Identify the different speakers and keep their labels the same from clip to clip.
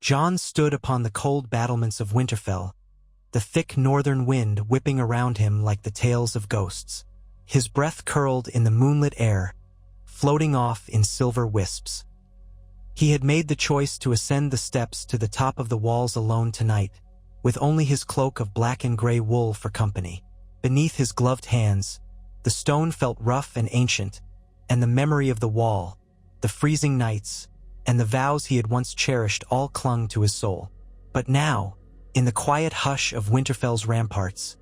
Speaker 1: Jon stood upon the cold battlements of Winterfell, the thick northern wind whipping around him like the tails of ghosts. His breath curled in the moonlit air, floating off in silver wisps. He had made the choice to ascend the steps to the top of the walls alone tonight, with only his cloak of black and gray wool for company. Beneath his gloved hands, the stone felt rough and ancient, and the memory of the wall, the freezing nights, and the vows he had once cherished all clung to his soul. But now, in the quiet hush of Winterfell's ramparts,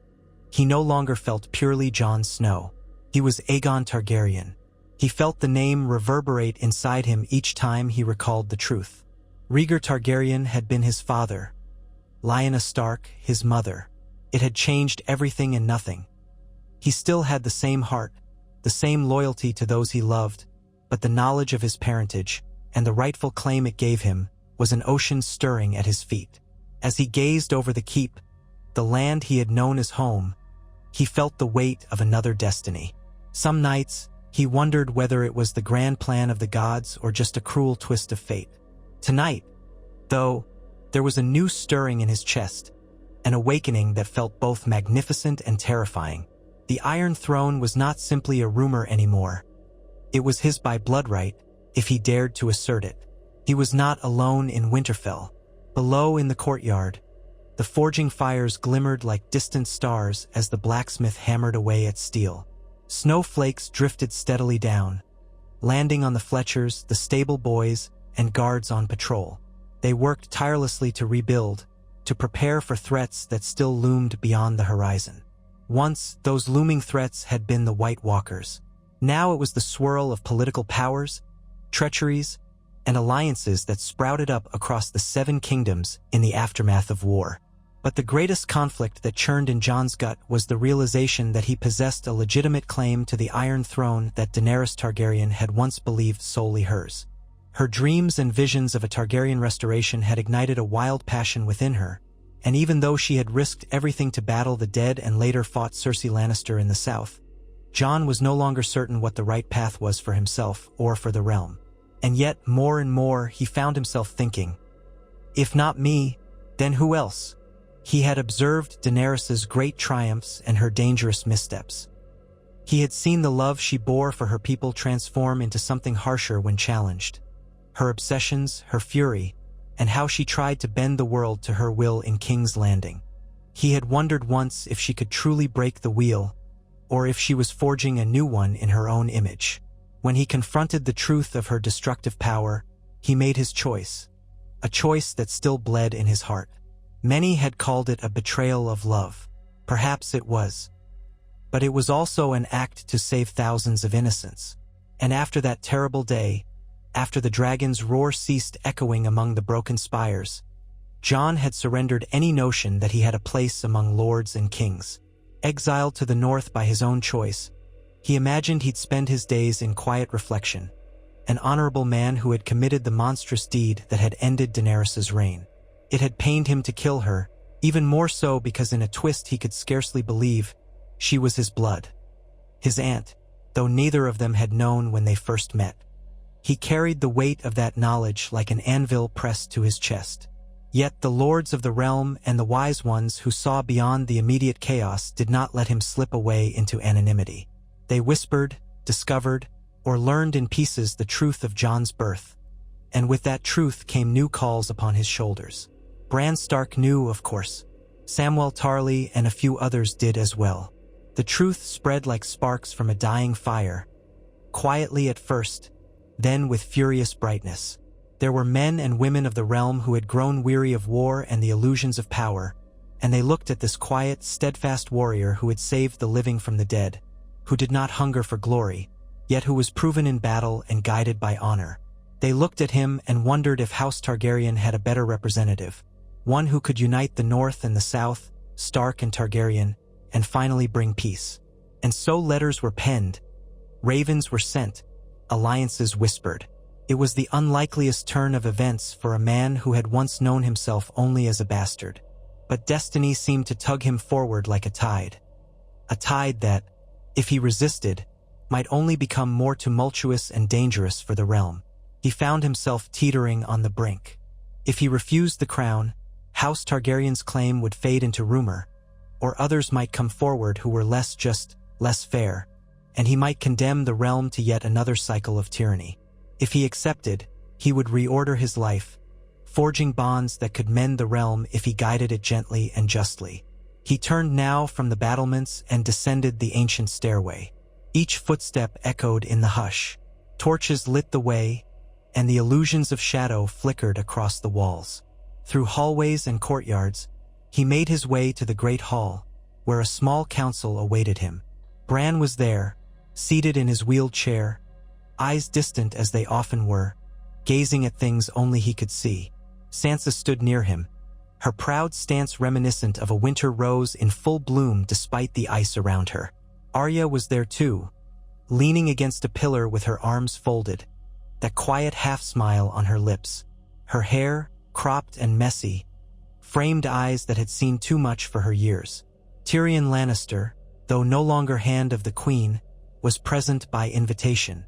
Speaker 1: he no longer felt purely Jon Snow. He was Aegon Targaryen. He felt the name reverberate inside him each time he recalled the truth. Rhaegar Targaryen had been his father, Lyanna Stark his mother. It had changed everything and nothing. He still had the same heart, the same loyalty to those he loved, but the knowledge of his parentage, and the rightful claim it gave him, was an ocean stirring at his feet. As he gazed over the keep, the land he had known as home, he felt the weight of another destiny. Some nights, he wondered whether it was the grand plan of the gods or just a cruel twist of fate. Tonight, though, there was a new stirring in his chest, an awakening that felt both magnificent and terrifying. The Iron Throne was not simply a rumor anymore. It was his by blood right, if he dared to assert it. He was not alone in Winterfell. Below in the courtyard, the forging fires glimmered like distant stars as the blacksmith hammered away at steel. Snowflakes drifted steadily down, landing on the Fletchers, the stable boys, and guards on patrol. They worked tirelessly to rebuild, to prepare for threats that still loomed beyond the horizon. Once, those looming threats had been the White Walkers. Now it was the swirl of political powers, treacheries, and alliances that sprouted up across the Seven Kingdoms in the aftermath of war. But the greatest conflict that churned in Jon's gut was the realization that he possessed a legitimate claim to the Iron Throne that Daenerys Targaryen had once believed solely hers. Her dreams and visions of a Targaryen restoration had ignited a wild passion within her, and even though she had risked everything to battle the dead and later fought Cersei Lannister in the south, Jon was no longer certain what the right path was for himself or for the realm. And yet, more and more, he found himself thinking, if not me, then who else? He had observed Daenerys's great triumphs and her dangerous missteps. He had seen the love she bore for her people transform into something harsher when challenged. Her obsessions, her fury, and how she tried to bend the world to her will in King's Landing. He had wondered once if she could truly break the wheel, or if she was forging a new one in her own image. When he confronted the truth of her destructive power, he made his choice, a choice that still bled in his heart. Many had called it a betrayal of love. Perhaps it was. But it was also an act to save thousands of innocents. And after that terrible day, after the dragon's roar ceased echoing among the broken spires, Jon had surrendered any notion that he had a place among lords and kings. Exiled to the north by his own choice, he imagined he'd spend his days in quiet reflection, an honorable man who had committed the monstrous deed that had ended Daenerys's reign. It had pained him to kill her, even more so because in a twist he could scarcely believe she was his blood, his aunt, though neither of them had known when they first met. He carried the weight of that knowledge like an anvil pressed to his chest. Yet the lords of the realm and the wise ones who saw beyond the immediate chaos did not let him slip away into anonymity. They whispered, discovered, or learned in pieces the truth of Jon's birth, and with that truth came new calls upon his shoulders. Bran Stark knew, of course. Samwell Tarly and a few others did as well. The truth spread like sparks from a dying fire, quietly at first, then with furious brightness. There were men and women of the realm who had grown weary of war and the illusions of power, and they looked at this quiet, steadfast warrior who had saved the living from the dead, who did not hunger for glory, yet who was proven in battle and guided by honor. They looked at him and wondered if House Targaryen had a better representative, one who could unite the North and the South, Stark and Targaryen, and finally bring peace. And so letters were penned, ravens were sent, alliances whispered. It was the unlikeliest turn of events for a man who had once known himself only as a bastard. But destiny seemed to tug him forward like a tide that, if he resisted, might only become more tumultuous and dangerous for the realm. He found himself teetering on the brink. If he refused the crown, House Targaryen's claim would fade into rumor, or others might come forward who were less just, less fair, and he might condemn the realm to yet another cycle of tyranny. If he accepted, he would reorder his life, forging bonds that could mend the realm if he guided it gently and justly. He turned now from the battlements and descended the ancient stairway. Each footstep echoed in the hush. Torches lit the way, and the illusions of shadow flickered across the walls. Through hallways and courtyards, he made his way to the great hall, where a small council awaited him. Bran was there, seated in his wheeled chair, eyes distant as they often were, gazing at things only he could see. Sansa stood near him, her proud stance reminiscent of a winter rose in full bloom despite the ice around her. Arya was there too, leaning against a pillar with her arms folded, that quiet half-smile on her lips. Her hair, cropped and messy, framed eyes that had seen too much for her years. Tyrion Lannister, though no longer Hand of the Queen, was present by invitation.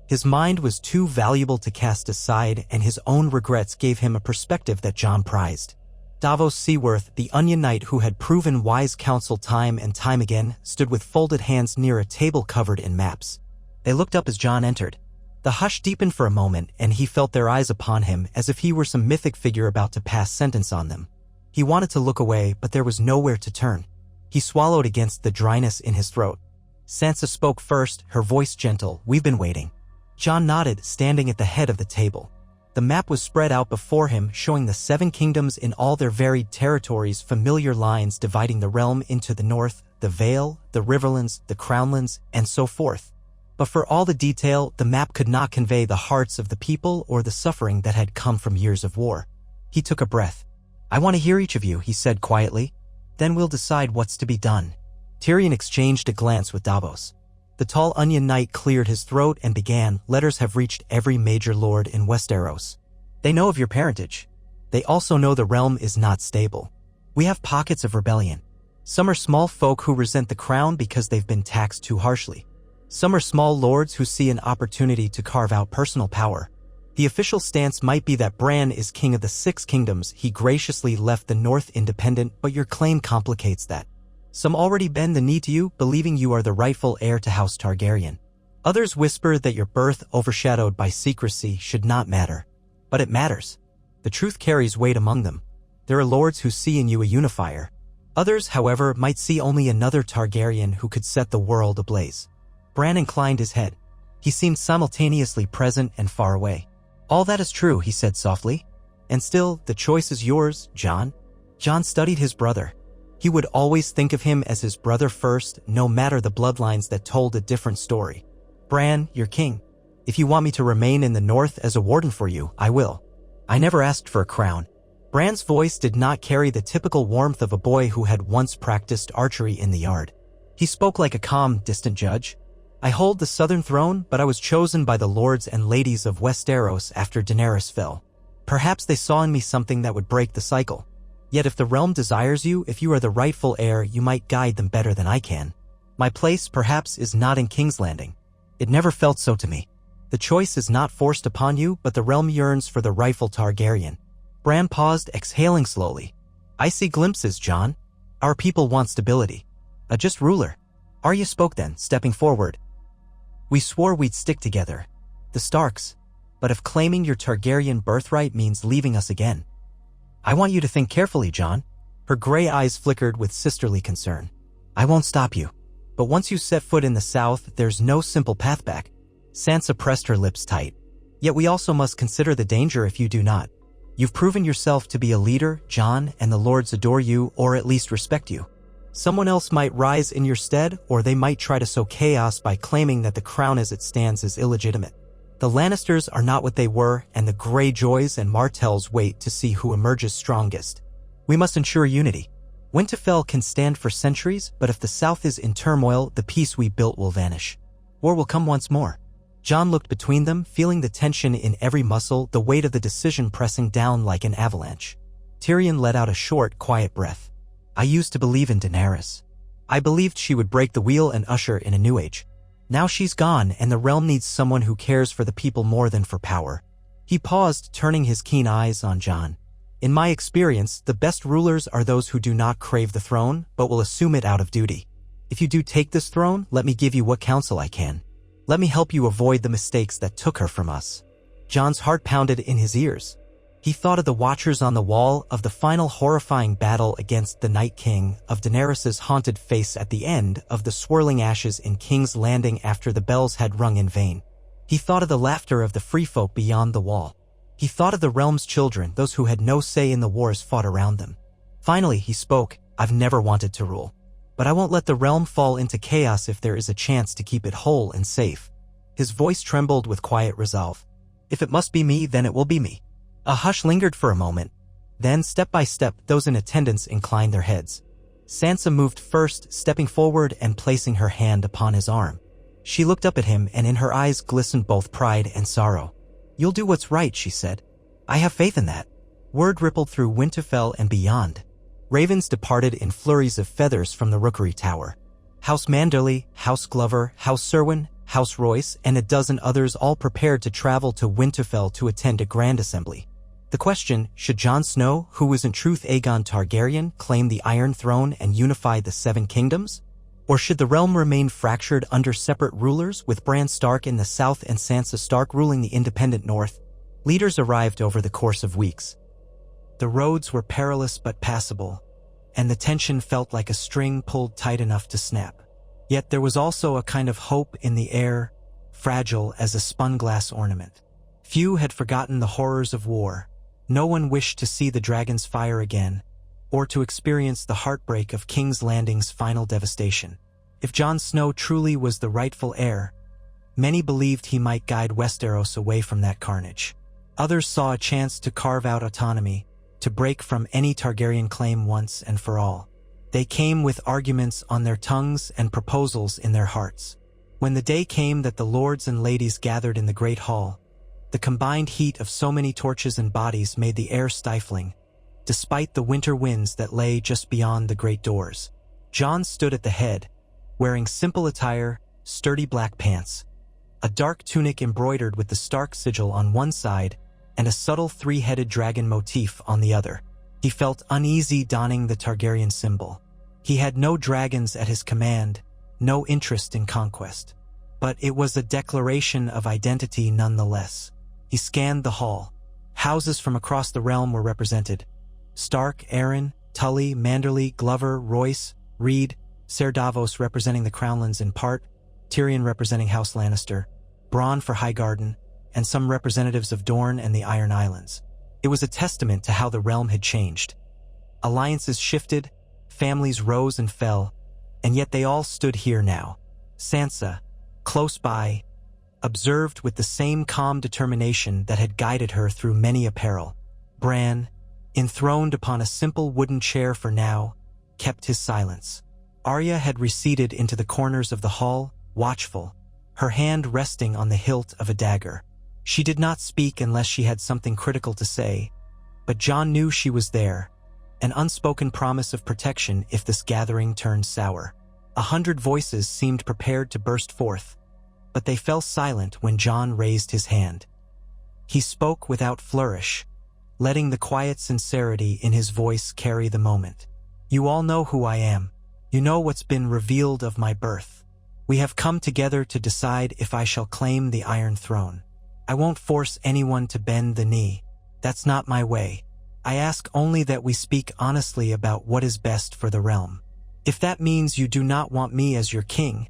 Speaker 1: His mind was too valuable to cast aside, and his own regrets gave him a perspective that Jon prized. Davos Seaworth, the Onion Knight who had proven wise counsel time and time again, stood with folded hands near a table covered in maps. They looked up as Jon entered. The hush deepened for a moment, and he felt their eyes upon him as if he were some mythic figure about to pass sentence on them. He wanted to look away, but there was nowhere to turn. He swallowed against the dryness in his throat. Sansa spoke first, her voice gentle. "We've been waiting." Jon nodded, standing at the head of the table. The map was spread out before him, showing the 7 kingdoms in all their varied territories, familiar lines dividing the realm into the north, the Vale, the Riverlands, the Crownlands, and so forth. But for all the detail, the map could not convey the hearts of the people or the suffering that had come from years of war. He took a breath. "I want to hear each of you," he said quietly. "Then we'll decide what's to be done." Tyrion exchanged a glance with Davos. The tall Onion Knight cleared his throat and began. "Letters have reached every major lord in Westeros. They know of your parentage. They also know the realm is not stable. We have pockets of rebellion. Some are small folk who resent the crown because they've been taxed too harshly. Some are small lords who see an opportunity to carve out personal power. The official stance might be that Bran is king of the 6 kingdoms. He graciously left the north independent, but your claim complicates that. Some already bend the knee to you, believing you are the rightful heir to House Targaryen. Others whisper that your birth, overshadowed by secrecy, should not matter. But it matters. The truth carries weight among them. There are lords who see in you a unifier. Others, however, might see only another Targaryen who could set the world ablaze." Bran inclined his head. He seemed simultaneously present and far away. "All that is true," he said softly. "And still, the choice is yours, Jon." Jon studied his brother. He would always think of him as his brother first, no matter the bloodlines that told a different story. "Bran, you're king. If you want me to remain in the north as a warden for you, I will. I never asked for a crown." Bran's voice did not carry the typical warmth of a boy who had once practiced archery in the yard. He spoke like a calm, distant judge. "I hold the southern throne, but I was chosen by the lords and ladies of Westeros after Daenerys fell. Perhaps they saw in me something that would break the cycle. Yet if the realm desires you, if you are the rightful heir, you might guide them better than I can. My place, perhaps, is not in King's Landing. It never felt so to me. The choice is not forced upon you, but the realm yearns for the rightful Targaryen." Bran paused, exhaling slowly. "I see glimpses, Jon. Our people want stability. A just ruler." Arya spoke then, stepping forward. "We swore we'd stick together. The Starks. But if claiming your Targaryen birthright means leaving us again, I want you to think carefully, Jon." Her gray eyes flickered with sisterly concern. "I won't stop you. But once you set foot in the south, there's no simple path back." Sansa pressed her lips tight. "Yet we also must consider the danger if you do not. You've proven yourself to be a leader, Jon, and the lords adore you, or at least respect you. Someone else might rise in your stead, or they might try to sow chaos by claiming that the crown as it stands is illegitimate. The Lannisters are not what they were, and the Greyjoys and Martells wait to see who emerges strongest. We must ensure unity. Winterfell can stand for centuries, but if the South is in turmoil, the peace we built will vanish. War will come once more." Jon looked between them, feeling the tension in every muscle, the weight of the decision pressing down like an avalanche. Tyrion let out a short, quiet breath. "I used to believe in Daenerys. I believed she would break the wheel and usher in a new age. Now she's gone, and the realm needs someone who cares for the people more than for power." He paused, turning his keen eyes on Jon. In my experience, the best rulers are those who do not crave the throne, but will assume it out of duty. If you do take this throne, let me give you what counsel I can. Let me help you avoid the mistakes that took her from us. Jon's heart pounded in his ears. He thought of the watchers on the wall, of the final horrifying battle against the Night King, of Daenerys' haunted face at the end, of the swirling ashes in King's Landing after the bells had rung in vain. He thought of the laughter of the free folk beyond the wall. He thought of the realm's children, those who had no say in the wars fought around them. Finally, he spoke. I've never wanted to rule. But I won't let the realm fall into chaos if there is a chance to keep it whole and safe. His voice trembled with quiet resolve. If it must be me, then it will be me. A hush lingered for a moment. Then, step by step, those in attendance inclined their heads. Sansa moved first, stepping forward and placing her hand upon his arm. She looked up at him, and in her eyes glistened both pride and sorrow. You'll do what's right, she said. I have faith in that. Word rippled through Winterfell and beyond. Ravens departed in flurries of feathers from the Rookery Tower. House Manderly, House Glover, House Serwyn, House Royce, and a dozen others all prepared to travel to Winterfell to attend a grand assembly. The question, should Jon Snow, who was in truth Aegon Targaryen, claim the Iron Throne and unify the Seven Kingdoms? Or should the realm remain fractured under separate rulers, with Bran Stark in the south and Sansa Stark ruling the independent north? Leaders arrived over the course of weeks. The roads were perilous but passable, and the tension felt like a string pulled tight enough to snap. Yet there was also a kind of hope in the air, fragile as a spun glass ornament. Few had forgotten the horrors of war. No one wished to see the dragon's fire again, or to experience the heartbreak of King's Landing's final devastation. If Jon Snow truly was the rightful heir, many believed he might guide Westeros away from that carnage. Others saw a chance to carve out autonomy, to break from any Targaryen claim once and for all. They came with arguments on their tongues and proposals in their hearts. When the day came that the lords and ladies gathered in the Great Hall, the combined heat of so many torches and bodies made the air stifling, despite the winter winds that lay just beyond the great doors. Jon stood at the head, wearing simple attire, sturdy black pants, a dark tunic embroidered with the Stark sigil on one side and a subtle three-headed dragon motif on the other. He felt uneasy donning the Targaryen symbol. He had no dragons at his command, no interest in conquest. But it was a declaration of identity nonetheless. He scanned the hall. Houses from across the realm were represented. Stark, Arryn, Tully, Manderly, Glover, Royce, Reed, Ser Davos representing the Crownlands in part, Tyrion representing House Lannister, Bronn for Highgarden, and some representatives of Dorne and the Iron Islands. It was a testament to how the realm had changed. Alliances shifted, families rose and fell, and yet they all stood here now. Sansa, close by, observed with the same calm determination that had guided her through many a peril. Bran, enthroned upon a simple wooden chair for now, kept his silence. Arya had receded into the corners of the hall, watchful, her hand resting on the hilt of a dagger. She did not speak unless she had something critical to say, but Jon knew she was there, an unspoken promise of protection if this gathering turned sour. 100 voices seemed prepared to burst forth, but they fell silent when Jon raised his hand. He spoke without flourish, letting the quiet sincerity in his voice carry the moment. You all know who I am. You know what's been revealed of my birth. We have come together to decide if I shall claim the Iron Throne. I won't force anyone to bend the knee. That's not my way. I ask only that we speak honestly about what is best for the realm. If that means you do not want me as your king,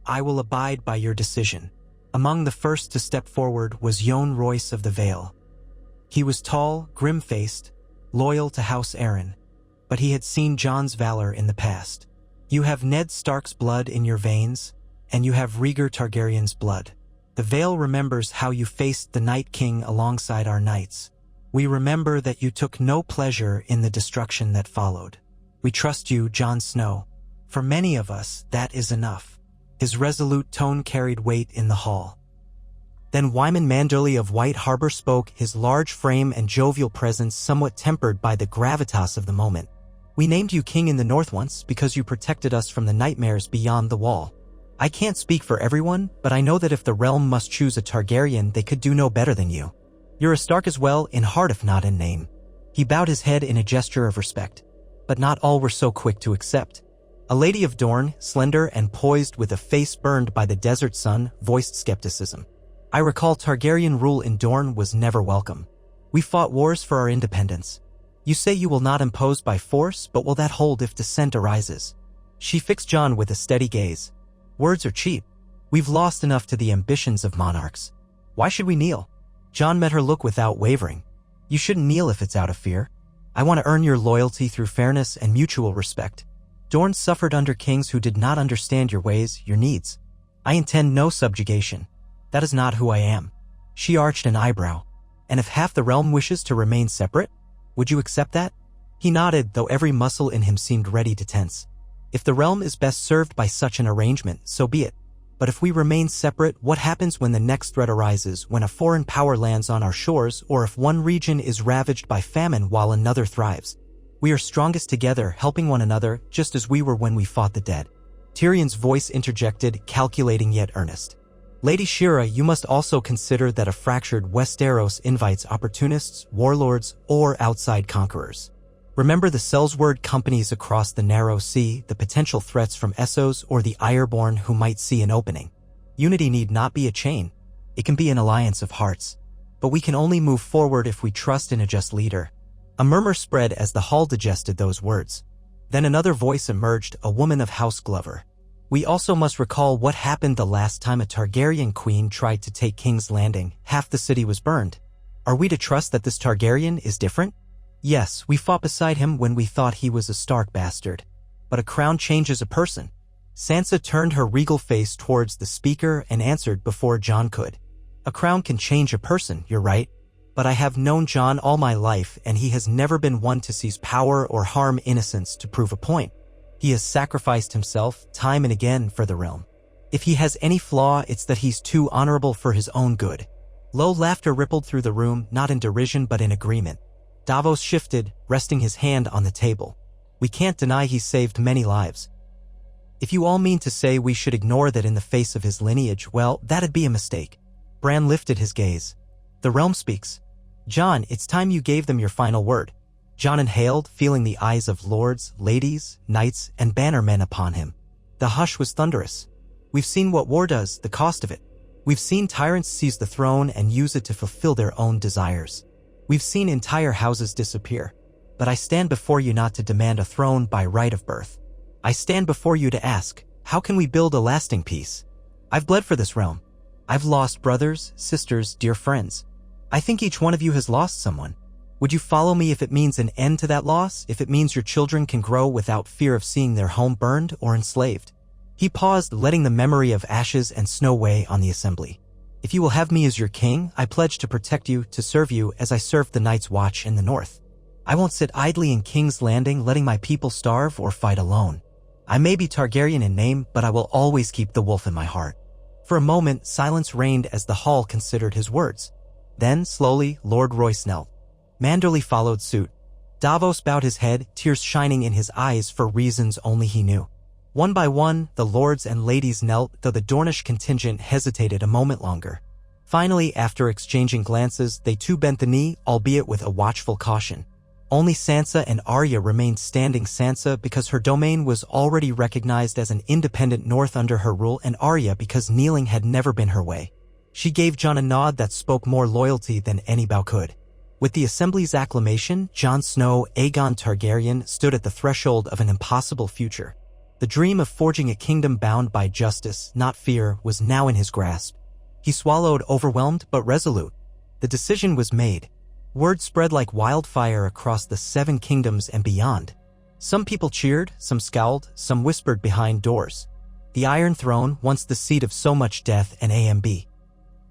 Speaker 1: I will abide by your decision. Among the first to step forward was Yohn Royce of the Vale. He was tall, grim-faced, loyal to House Arryn, but he had seen Jon's valor in the past. You have Ned Stark's blood in your veins, and you have Rhaegar Targaryen's blood. The Vale remembers how you faced the Night King alongside our knights. We remember that you took no pleasure in the destruction that followed. We trust you, Jon Snow. For many of us, that is enough. His resolute tone carried weight in the hall. Then Wyman Manderly of White Harbor spoke, his large frame and jovial presence somewhat tempered by the gravitas of the moment. We named you king in the north once because you protected us from the nightmares beyond the wall. I can't speak for everyone, but I know that if the realm must choose a Targaryen, they could do no better than you. You're a Stark as well, in heart if not in name. He bowed his head in a gesture of respect. But not all were so quick to accept. A lady of Dorne, slender and poised with a face burned by the desert sun, voiced skepticism. I recall Targaryen rule in Dorne was never welcome. We fought wars for our independence. You say you will not impose by force, but will that hold if dissent arises? She fixed Jon with a steady gaze. Words are cheap. We've lost enough to the ambitions of monarchs. Why should we kneel? Jon met her look without wavering. You shouldn't kneel if it's out of fear. I want to earn your loyalty through fairness and mutual respect. Dorne suffered under kings who did not understand your ways, your needs. I intend no subjugation. That is not who I am. She arched an eyebrow. And if half the realm wishes to remain separate, would you accept that? He nodded, though every muscle in him seemed ready to tense. If the realm is best served by such an arrangement, so be it. But if we remain separate, what happens when the next threat arises, when a foreign power lands on our shores, or if one region is ravaged by famine while another thrives? We are strongest together, helping one another, just as we were when we fought the dead. Tyrion's voice interjected, calculating yet earnest. Lady Shira, you must also consider that a fractured Westeros invites opportunists, warlords, or outside conquerors. Remember the Sellsword companies across the narrow sea, the potential threats from Essos or the Ironborn who might see an opening. Unity need not be a chain. It can be an alliance of hearts. But we can only move forward if we trust in a just leader. A murmur spread as the hall digested those words. Then another voice emerged, a woman of House Glover. We also must recall what happened the last time a Targaryen queen tried to take King's Landing. Half the city was burned. Are we to trust that this Targaryen is different? Yes, we fought beside him when we thought he was a Stark bastard. But a crown changes a person. Sansa turned her regal face towards the speaker and answered before Jon could. A crown can change a person, you're right. But I have known Jon all my life, and he has never been one to seize power or harm innocents to prove a point. He has sacrificed himself time and again for the realm. If he has any flaw, it's that he's too honorable for his own good. Low laughter rippled through the room, not in derision but in agreement. Davos shifted, resting his hand on the table. We can't deny he saved many lives. If you all mean to say we should ignore that in the face of his lineage, well, that'd be a mistake. Bran lifted his gaze. The realm speaks. Jon, it's time you gave them your final word. Jon inhaled, feeling the eyes of lords, ladies, knights, and bannermen upon him. The hush was thunderous. We've seen what war does, the cost of it. We've seen tyrants seize the throne and use it to fulfill their own desires. We've seen entire houses disappear. But I stand before you not to demand a throne by right of birth. I stand before you to ask, how can we build a lasting peace? I've bled for this realm. I've lost brothers, sisters, dear friends. I think each one of you has lost someone. Would you follow me if it means an end to that loss, if it means your children can grow without fear of seeing their home burned or enslaved? He paused, letting the memory of ashes and snow weigh on the assembly. If you will have me as your king, I pledge to protect you, to serve you as I served the Night's Watch in the north. I won't sit idly in King's Landing letting my people starve or fight alone. I may be Targaryen in name, but I will always keep the wolf in my heart. For a moment, silence reigned as the hall considered his words. Then, slowly, Lord Royce knelt. Manderly followed suit. Davos bowed his head, tears shining in his eyes for reasons only he knew. One by one, the lords and ladies knelt, though the Dornish contingent hesitated a moment longer. Finally, after exchanging glances, they too bent the knee, albeit with a watchful caution. Only Sansa and Arya remained standing. Sansa because her domain was already recognized as an independent north under her rule, and Arya because kneeling had never been her way. She gave Jon a nod that spoke more loyalty than any bow could. With the assembly's acclamation, Jon Snow, Aegon Targaryen, stood at the threshold of an impossible future. The dream of forging a kingdom bound by justice, not fear, was now in his grasp. He swallowed, overwhelmed but resolute. The decision was made. Word spread like wildfire across the 7 kingdoms and beyond. Some people cheered, some scowled, some whispered behind doors. The Iron Throne, once the seat of so much death and AMB.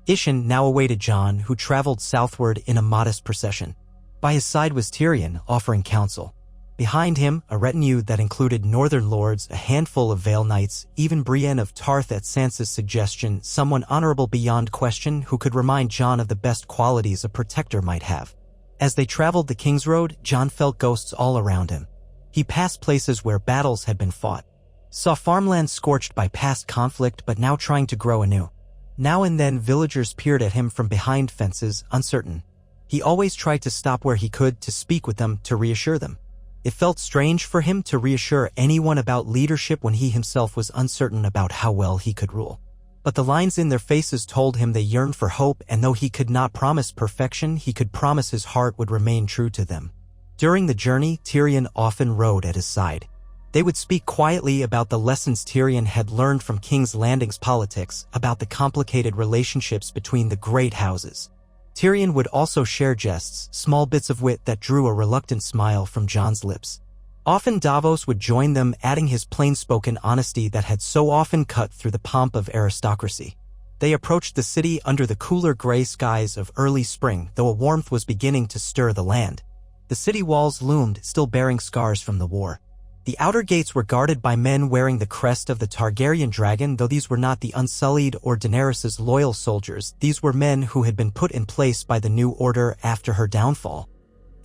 Speaker 1: Ishen now awaited Jon, who traveled southward in a modest procession. By his side was Tyrion, offering counsel. Behind him, a retinue that included northern lords, a handful of Vale Knights, even Brienne of Tarth at Sansa's suggestion, someone honorable beyond question who could remind Jon of the best qualities a protector might have. As they traveled the King's Road, Jon felt ghosts all around him. He passed places where battles had been fought. Saw farmland scorched by past conflict but now trying to grow anew. Now and then villagers peered at him from behind fences, uncertain. He always tried to stop where he could to speak with them, to reassure them. It felt strange for him to reassure anyone about leadership when he himself was uncertain about how well he could rule. But the lines in their faces told him they yearned for hope, and though he could not promise perfection, he could promise his heart would remain true to them. During the journey, Tyrion often rode at his side. They would speak quietly about the lessons Tyrion had learned from King's Landing's politics, about the complicated relationships between the great houses. Tyrion would also share jests, small bits of wit that drew a reluctant smile from Jon's lips. Often Davos would join them, adding his plain-spoken honesty that had so often cut through the pomp of aristocracy. They approached the city under the cooler gray skies of early spring, though a warmth was beginning to stir the land. The city walls loomed, still bearing scars from the war. The outer gates were guarded by men wearing the crest of the Targaryen dragon, though these were not the Unsullied or Daenerys' loyal soldiers. These were men who had been put in place by the New Order after her downfall.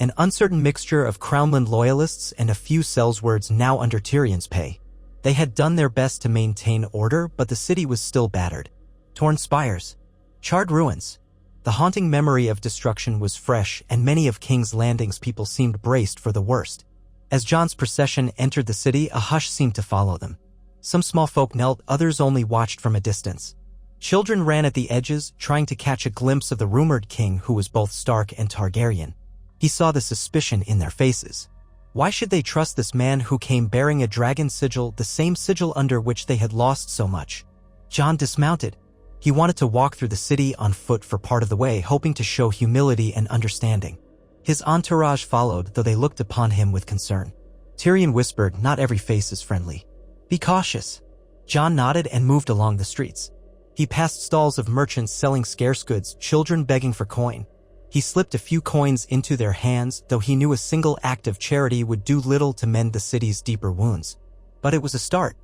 Speaker 1: An uncertain mixture of Crownland loyalists and a few Sellswords now under Tyrion's pay. They had done their best to maintain order, but the city was still battered. Torn spires, charred ruins. The haunting memory of destruction was fresh, and many of King's Landing's people seemed braced for the worst. As Jon's procession entered the city, a hush seemed to follow them. Some small folk knelt, others only watched from a distance. Children ran at the edges, trying to catch a glimpse of the rumored king who was both Stark and Targaryen. He saw the suspicion in their faces. Why should they trust this man who came bearing a dragon sigil, the same sigil under which they had lost so much? Jon dismounted. He wanted to walk through the city on foot for part of the way, hoping to show humility and understanding. His entourage followed, though they looked upon him with concern. Tyrion whispered, "Not every face is friendly. Be cautious." Jon nodded and moved along the streets. He passed stalls of merchants selling scarce goods, children begging for coin. He slipped a few coins into their hands, though he knew a single act of charity would do little to mend the city's deeper wounds. But it was a start.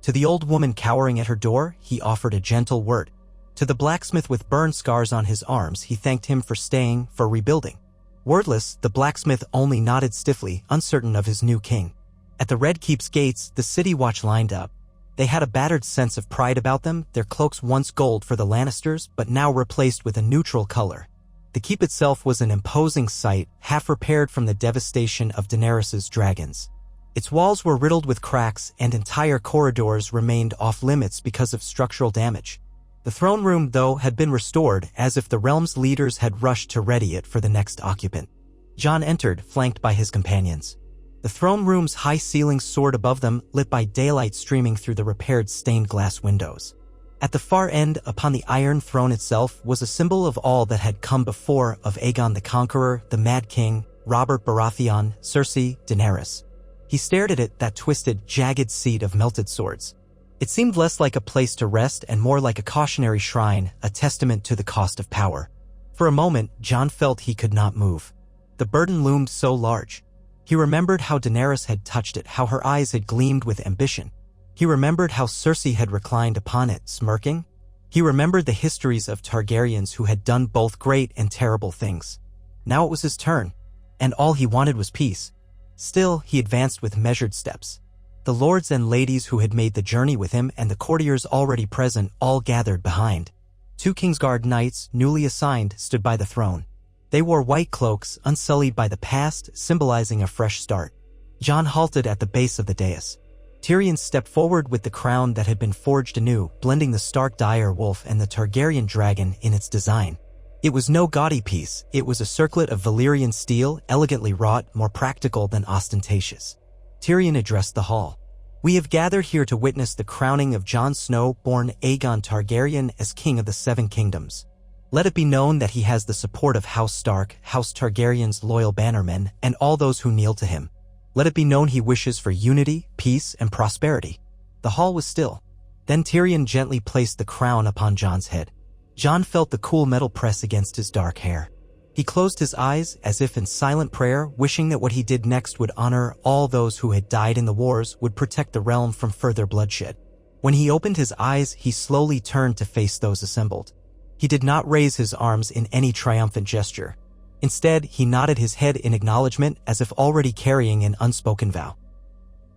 Speaker 1: To the old woman cowering at her door, he offered a gentle word. To the blacksmith with burn scars on his arms, he thanked him for staying, for rebuilding. Wordless, the blacksmith only nodded stiffly, uncertain of his new king. At the Red Keep's gates, the city watch lined up. They had a battered sense of pride about them, their cloaks once gold for the Lannisters, but now replaced with a neutral color. The keep itself was an imposing sight, half repaired from the devastation of Daenerys' dragons. Its walls were riddled with cracks, and entire corridors remained off-limits because of structural damage. The throne room, though, had been restored, as if the realm's leaders had rushed to ready it for the next occupant. Jon entered, flanked by his companions. The throne room's high ceilings soared above them, lit by daylight streaming through the repaired stained glass windows. At the far end, upon the Iron Throne itself, was a symbol of all that had come before, of Aegon the Conqueror, the Mad King, Robert Baratheon, Cersei, Daenerys. He stared at it, that twisted, jagged seat of melted swords. It seemed less like a place to rest and more like a cautionary shrine, a testament to the cost of power. For a moment, Jon felt he could not move. The burden loomed so large. He remembered how Daenerys had touched it, how her eyes had gleamed with ambition. He remembered how Cersei had reclined upon it, smirking. He remembered the histories of Targaryens who had done both great and terrible things. Now it was his turn, and all he wanted was peace. Still, he advanced with measured steps. The lords and ladies who had made the journey with him and the courtiers already present all gathered behind. 2 Kingsguard knights, newly assigned, stood by the throne. They wore white cloaks, unsullied by the past, symbolizing a fresh start. Jon halted at the base of the dais. Tyrion stepped forward with the crown that had been forged anew, blending the Stark dire wolf and the Targaryen dragon in its design. It was no gaudy piece, it was a circlet of Valyrian steel, elegantly wrought, more practical than ostentatious. Tyrion addressed the hall. "We have gathered here to witness the crowning of Jon Snow, born Aegon Targaryen, as King of the Seven Kingdoms. Let it be known that he has the support of House Stark, House Targaryen's loyal bannermen, and all those who kneel to him. Let it be known he wishes for unity, peace, and prosperity." The hall was still. Then Tyrion gently placed the crown upon Jon's head. Jon felt the cool metal press against his dark hair. He closed his eyes, as if in silent prayer, wishing that what he did next would honor all those who had died in the wars, would protect the realm from further bloodshed. When he opened his eyes, he slowly turned to face those assembled. He did not raise his arms in any triumphant gesture. Instead, he nodded his head in acknowledgement, as if already carrying an unspoken vow.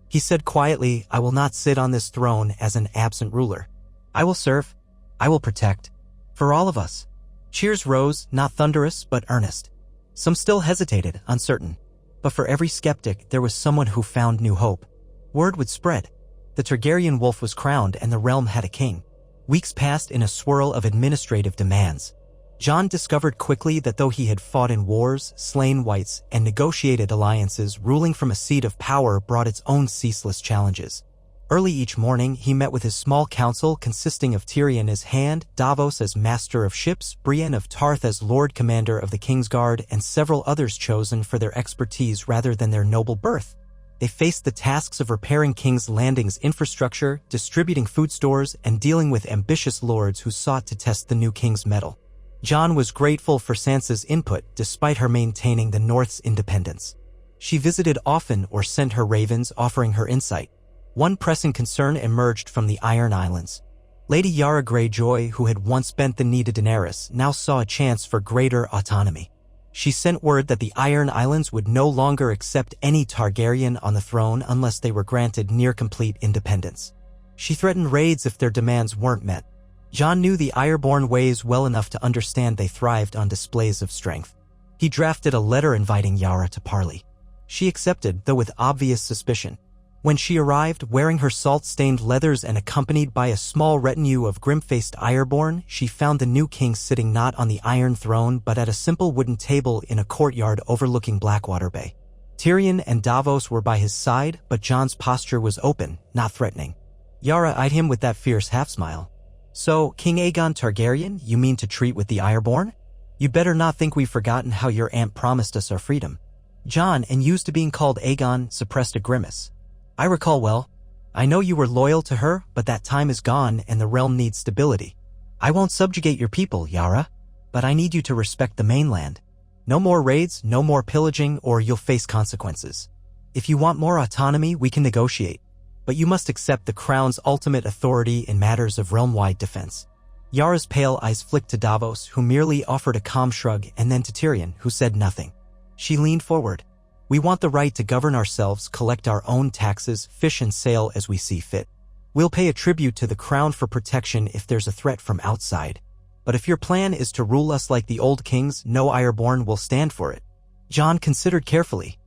Speaker 1: He said quietly, "I will not sit on this throne as an absent ruler. I will serve. I will protect. For all of us." Cheers rose, not thunderous but earnest. Some still hesitated, uncertain. But for every skeptic, there was someone who found new hope. Word would spread. The Targaryen wolf was crowned and the realm had a king. Weeks passed in a swirl of administrative demands. Jon discovered quickly that though he had fought in wars, slain whites, and negotiated alliances, ruling from a seat of power brought its own ceaseless challenges. Early each morning, he met with his small council consisting of Tyrion as Hand, Davos as Master of Ships, Brienne of Tarth as Lord Commander of the Kingsguard, and several others chosen for their expertise rather than their noble birth. They faced the tasks of repairing King's Landing's infrastructure, distributing food stores, and dealing with ambitious lords who sought to test the new king's mettle. Jon was grateful for Sansa's input despite her maintaining the North's independence. She visited often or sent her ravens offering her insight. One pressing concern emerged from the Iron Islands. Lady Yara Greyjoy, who had once bent the knee to Daenerys, now saw a chance for greater autonomy. She sent word that the Iron Islands would no longer accept any Targaryen on the throne unless they were granted near-complete independence. She threatened raids if their demands weren't met. Jon knew the Ironborn ways well enough to understand they thrived on displays of strength. He drafted a letter inviting Yara to parley. She accepted, though with obvious suspicion. When she arrived, wearing her salt-stained leathers and accompanied by a small retinue of grim-faced Ironborn, she found the new king sitting not on the Iron Throne but at a simple wooden table in a courtyard overlooking Blackwater Bay. Tyrion and Davos were by his side, but Jon's posture was open, not threatening. Yara eyed him with that fierce half-smile. "So, King Aegon Targaryen, you mean to treat with the Ironborn? You'd better not think we've forgotten how your aunt promised us our freedom." Jon, and used to being called Aegon, suppressed a grimace. "I recall well. I know you were loyal to her, but that time is gone and the realm needs stability. I won't subjugate your people, Yara, but I need you to respect the mainland. No more raids, no more pillaging, or you'll face consequences. If you want more autonomy, we can negotiate, but you must accept the crown's ultimate authority in matters of realm-wide defense." Yara's pale eyes flicked to Davos, who merely offered a calm shrug, and then to Tyrion, who said nothing. She leaned forward. "We want the right to govern ourselves, collect our own taxes, fish and sail as we see fit. We'll pay a tribute to the crown for protection if there's a threat from outside. But if your plan is to rule us like the old kings, no Ironborn will stand for it." Jon considered carefully.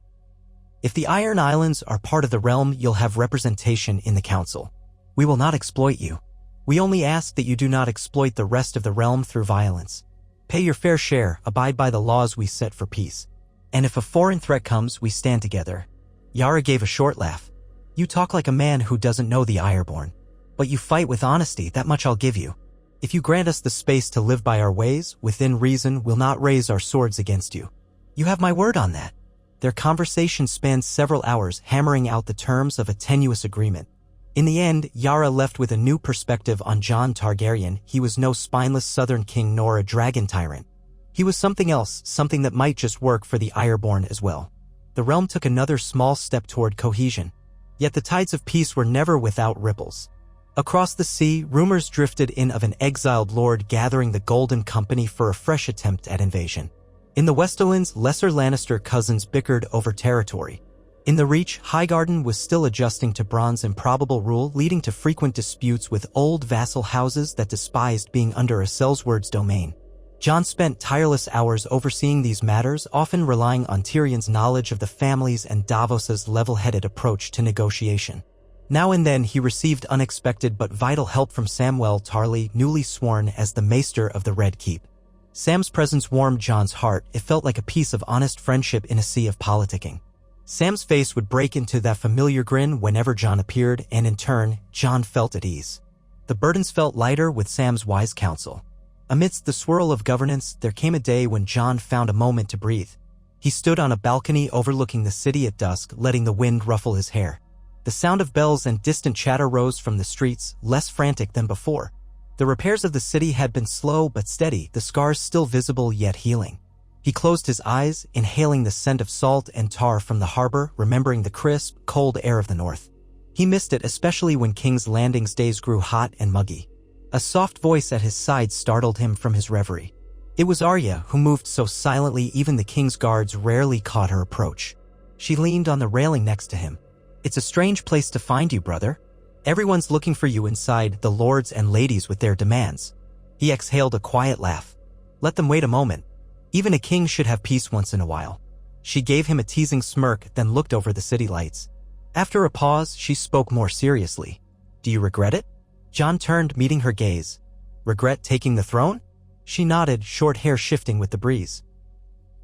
Speaker 1: "If the Iron Islands are part of the realm, you'll have representation in the council. We will not exploit you. We only ask that you do not exploit the rest of the realm through violence. Pay your fair share, abide by the laws we set for peace. And if a foreign threat comes, we stand together." Yara gave a short laugh. "You talk like a man who doesn't know the Ironborn. But you fight with honesty, that much I'll give you. If you grant us the space to live by our ways, within reason, we'll not raise our swords against you. You have my word on that." Their conversation spanned several hours, hammering out the terms of a tenuous agreement. In the end, Yara left with a new perspective on Jon Targaryen. He was no spineless southern king nor a dragon tyrant. He was something else, something that might just work for the Ironborn as well. The realm took another small step toward cohesion. Yet the tides of peace were never without ripples. Across the sea, rumors drifted in of an exiled lord gathering the Golden Company for a fresh attempt at invasion. In the Westerlands, lesser Lannister cousins bickered over territory. In the Reach, Highgarden was still adjusting to Bronn's improbable rule, leading to frequent disputes with old vassal houses that despised being under a Sellsword's domain. Jon spent tireless hours overseeing these matters, often relying on Tyrion's knowledge of the families and Davos's level-headed approach to negotiation. Now and then he received unexpected but vital help from Samwell Tarly, newly sworn as the Maester of the Red Keep. Sam's presence warmed Jon's heart. It felt like a piece of honest friendship in a sea of politicking. Sam's face would break into that familiar grin whenever Jon appeared, and in turn, Jon felt at ease. The burdens felt lighter with Sam's wise counsel. Amidst the swirl of governance, there came a day when Jon found a moment to breathe. He stood on a balcony overlooking the city at dusk, letting the wind ruffle his hair. The sound of bells and distant chatter rose from the streets, less frantic than before. The repairs of the city had been slow but steady, the scars still visible yet healing. He closed his eyes, inhaling the scent of salt and tar from the harbor, remembering the crisp, cold air of the north. He missed it, especially when King's Landing's days grew hot and muggy. A soft voice at his side startled him from his reverie. It was Arya, who moved so silently even the king's guards rarely caught her approach. She leaned on the railing next to him. "It's a strange place to find you, brother. Everyone's looking for you inside, the lords and ladies with their demands." He exhaled a quiet laugh. Let them wait a moment. Even a king should have peace once in a while. She gave him a teasing smirk, then looked over the city lights. After a pause, she spoke more seriously. Do you regret it? Jon turned, meeting her gaze. Regret taking the throne? She nodded, short hair shifting with the breeze.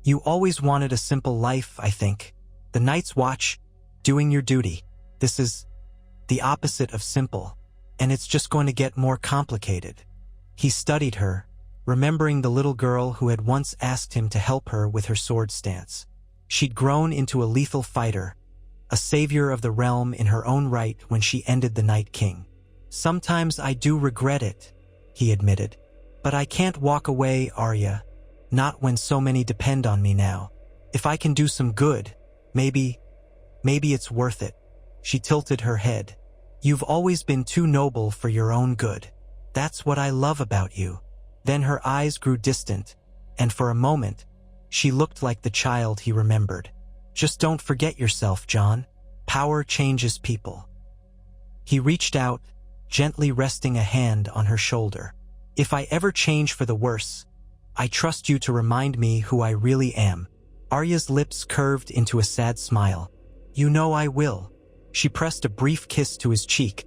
Speaker 1: You always wanted a simple life, I think. The Night's Watch, doing your duty. This is the opposite of simple, and it's just going to get more complicated. He studied her, remembering the little girl who had once asked him to help her with her sword stance. She'd grown into a lethal fighter, a savior of the realm in her own right when she ended the Night King. Sometimes I do regret it, he admitted. But I can't walk away, Arya. Not when so many depend on me now. If I can do some good, maybe it's worth it. She tilted her head. You've always been too noble for your own good. That's what I love about you. Then her eyes grew distant, and for a moment, she looked like the child he remembered. Just don't forget yourself, Jon. Power changes people. He reached out, gently resting a hand on her shoulder. If I ever change for the worse, I trust you to remind me who I really am. Arya's lips curved into a sad smile. You know I will. She pressed a brief kiss to his cheek,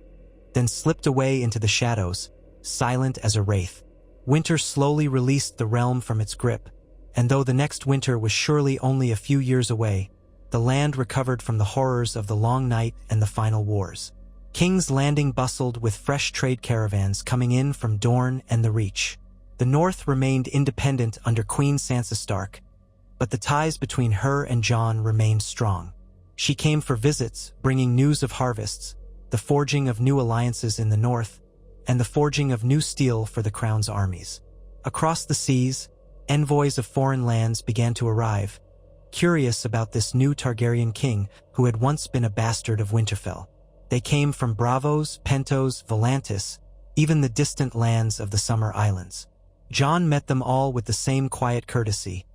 Speaker 1: then slipped away into the shadows, silent as a wraith. Winter slowly released the realm from its grip, and though the next winter was surely only a few years away, the land recovered from the horrors of the Long Night and the final wars. King's Landing bustled with fresh trade caravans coming in from Dorne and the Reach. The North remained independent under Queen Sansa Stark, but the ties between her and Jon remained strong. She came for visits, bringing news of harvests, the forging of new alliances in the North, and the forging of new steel for the Crown's armies. Across the seas, envoys of foreign lands began to arrive, curious about this new Targaryen king who had once been a bastard of Winterfell. They came from Braavos, Pentos, Volantis, even the distant lands of the Summer Islands. Jon met them all with the same quiet courtesy,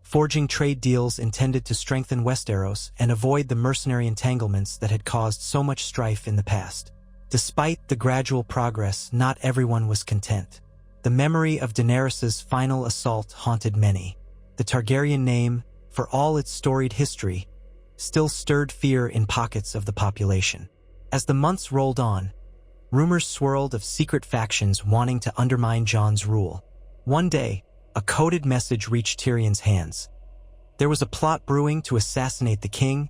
Speaker 1: forging trade deals intended to strengthen Westeros and avoid the mercenary entanglements that had caused so much strife in the past. Despite the gradual progress, not everyone was content. The memory of Daenerys's final assault haunted many. The Targaryen name, for all its storied history, still stirred fear in pockets of the population. As the months rolled on, rumors swirled of secret factions wanting to undermine Jon's rule. One day, a coded message reached Tyrion's hands. There was a plot brewing to assassinate the king,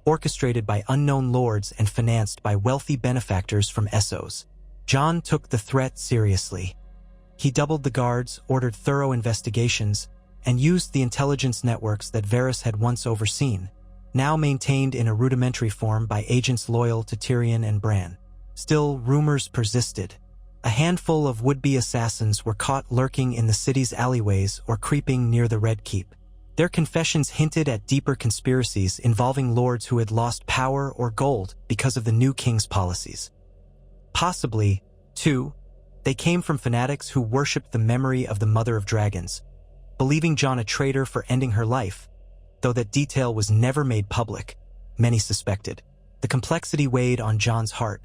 Speaker 1: orchestrated by unknown lords and financed by wealthy benefactors from Essos. Jon took the threat seriously. He doubled the guards, ordered thorough investigations, and used the intelligence networks that Varys had once overseen, now maintained in a rudimentary form by agents loyal to Tyrion and Bran. Still, rumors persisted. A handful of would-be assassins were caught lurking in the city's alleyways or creeping near the Red Keep. Their confessions hinted at deeper conspiracies involving lords who had lost power or gold because of the new king's policies. Possibly, too, they came from fanatics who worshipped the memory of the Mother of Dragons, believing Jon a traitor for ending her life, though that detail was never made public, many suspected. The complexity weighed on Jon's heart,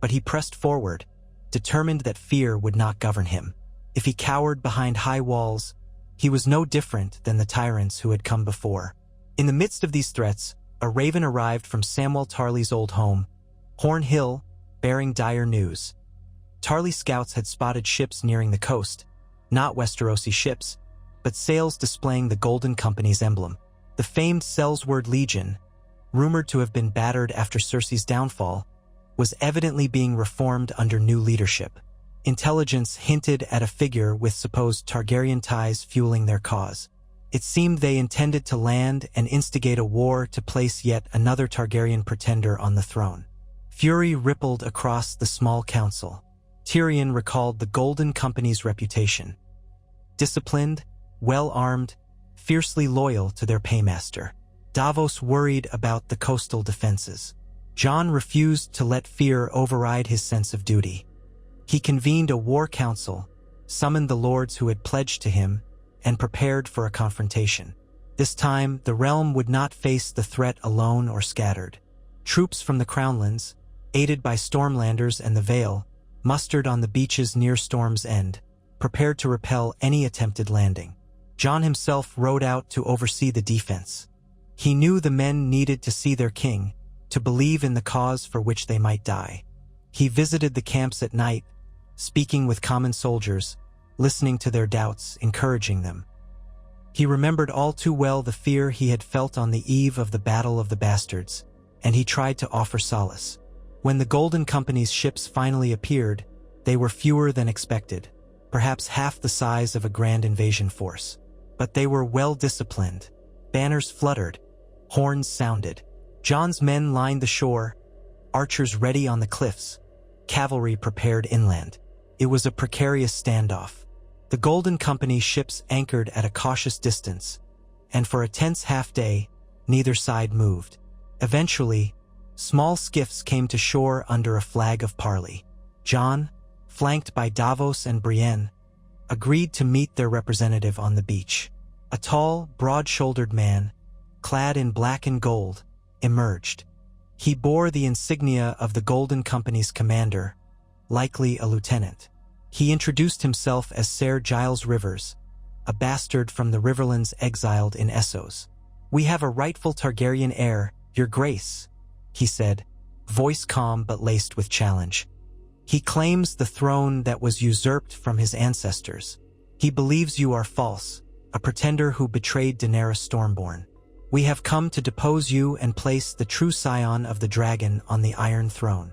Speaker 1: but he pressed forward, determined that fear would not govern him. If he cowered behind high walls, he was no different than the tyrants who had come before. In the midst of these threats, a raven arrived from Samwell Tarly's old home, Horn Hill, bearing dire news. Tarly scouts had spotted ships nearing the coast, not Westerosi ships, but sails displaying the Golden Company's emblem. The famed Sellsword Legion, rumored to have been battered after Cersei's downfall, was evidently being reformed under new leadership. Intelligence hinted at a figure with supposed Targaryen ties fueling their cause. It seemed they intended to land and instigate a war to place yet another Targaryen pretender on the throne. Fury rippled across the small council. Tyrion recalled the Golden Company's reputation. Disciplined, well-armed, fiercely loyal to their paymaster. Davos worried about the coastal defenses. Jon refused to let fear override his sense of duty. He convened a war council, summoned the lords who had pledged to him, and prepared for a confrontation. This time, the realm would not face the threat alone or scattered. Troops from the Crownlands, aided by Stormlanders and the Vale, mustered on the beaches near Storm's End, prepared to repel any attempted landing. Jon himself rode out to oversee the defense. He knew the men needed to see their king, to believe in the cause for which they might die. He visited the camps at night, speaking with common soldiers, listening to their doubts, encouraging them. He remembered all too well the fear he had felt on the eve of the Battle of the Bastards, and he tried to offer solace. When the Golden Company's ships finally appeared, they were fewer than expected, perhaps half the size of a grand invasion force. But they were well-disciplined. Banners fluttered, horns sounded. Jon's men lined the shore, archers ready on the cliffs, cavalry prepared inland. It was a precarious standoff. The Golden Company ships anchored at a cautious distance, and for a tense half-day, neither side moved. Eventually, small skiffs came to shore under a flag of parley. Jon, flanked by Davos and Brienne, agreed to meet their representative on the beach. A tall, broad-shouldered man, clad in black and gold, emerged. He bore the insignia of the Golden Company's commander, likely a lieutenant. He introduced himself as Ser Giles Rivers, a bastard from the Riverlands exiled in Essos. "We have a rightful Targaryen heir, your grace," he said, voice calm but laced with challenge. "He claims the throne that was usurped from his ancestors. He believes you are false, a pretender who betrayed Daenerys Stormborn. We have come to depose you and place the true scion of the dragon on the Iron Throne."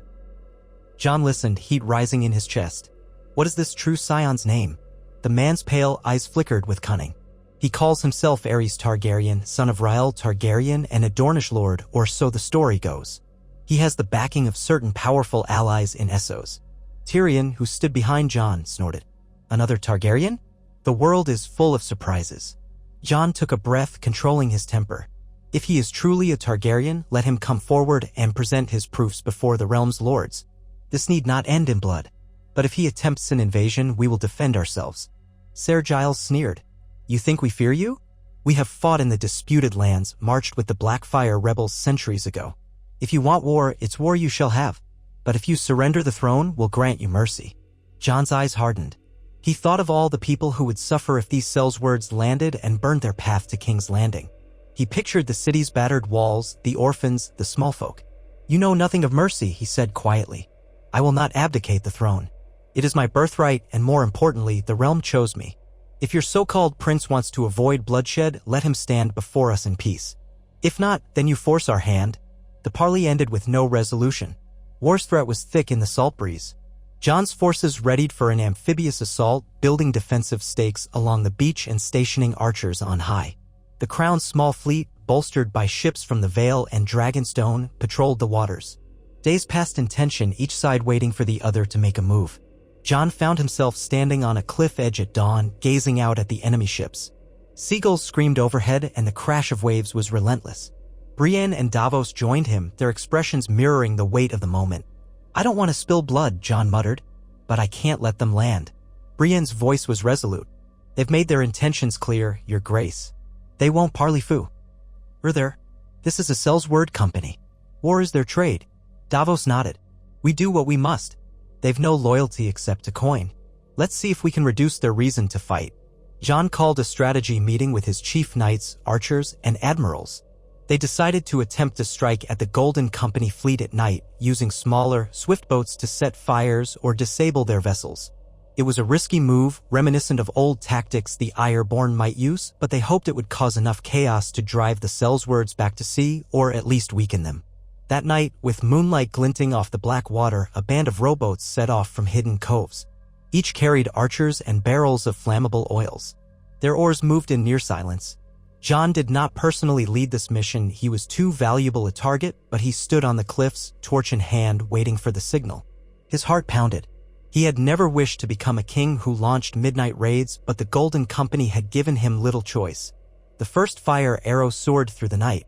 Speaker 1: Jon listened, heat rising in his chest. What is this true scion's name? The man's pale eyes flickered with cunning. He calls himself Aerys Targaryen, son of Rhael Targaryen and a Dornish lord, or so the story goes. He has the backing of certain powerful allies in Essos. Tyrion, who stood behind Jon, snorted. Another Targaryen? The world is full of surprises. Jon took a breath, controlling his temper. If he is truly a Targaryen, let him come forward and present his proofs before the realm's lords. This need not end in blood. But if he attempts an invasion, we will defend ourselves. Ser Giles sneered. You think we fear you? We have fought in the disputed lands, marched with the Blackfire rebels centuries ago. If you want war, it's war you shall have. But if you surrender the throne, we'll grant you mercy. Jon's eyes hardened. He thought of all the people who would suffer if these Sells-words landed and burned their path to King's Landing. He pictured the city's battered walls, the orphans, the small folk. You know nothing of mercy, he said quietly. I will not abdicate the throne. It is my birthright, and more importantly, the realm chose me. If your so-called prince wants to avoid bloodshed, let him stand before us in peace. If not, then you force our hand. The parley ended with no resolution. War's threat was thick in the salt breeze. Jon's forces readied for an amphibious assault, building defensive stakes along the beach and stationing archers on high. The Crown's small fleet, bolstered by ships from the Vale and Dragonstone, patrolled the waters. Days passed in tension, each side waiting for the other to make a move. Jon found himself standing on a cliff edge at dawn, gazing out at the enemy ships. Seagulls screamed overhead, and the crash of waves was relentless. Brienne and Davos joined him, their expressions mirroring the weight of the moment. I don't want to spill blood, Jon muttered, but I can't let them land. Brienne's voice was resolute. They've made their intentions clear, your grace. They won't parley-foo. Further, this is a Sells-word company. War is their trade. Davos nodded. We do what we must. They've no loyalty except to coin. Let's see if we can reduce their reason to fight. Jon called a strategy meeting with his chief knights, archers, and admirals. They decided to attempt to strike at the Golden Company fleet at night, using smaller, swift boats to set fires or disable their vessels. It was a risky move, reminiscent of old tactics the Ironborn might use, but they hoped it would cause enough chaos to drive the Sells-words back to sea, or at least weaken them. That night, with moonlight glinting off the black water, a band of rowboats set off from hidden coves. Each carried archers and barrels of flammable oils. Their oars moved in near silence. Jon did not personally lead this mission. He was too valuable a target, but he stood on the cliffs, torch in hand, waiting for the signal. His heart pounded. He had never wished to become a king who launched midnight raids, but the Golden Company had given him little choice. The first fire arrow soared through the night.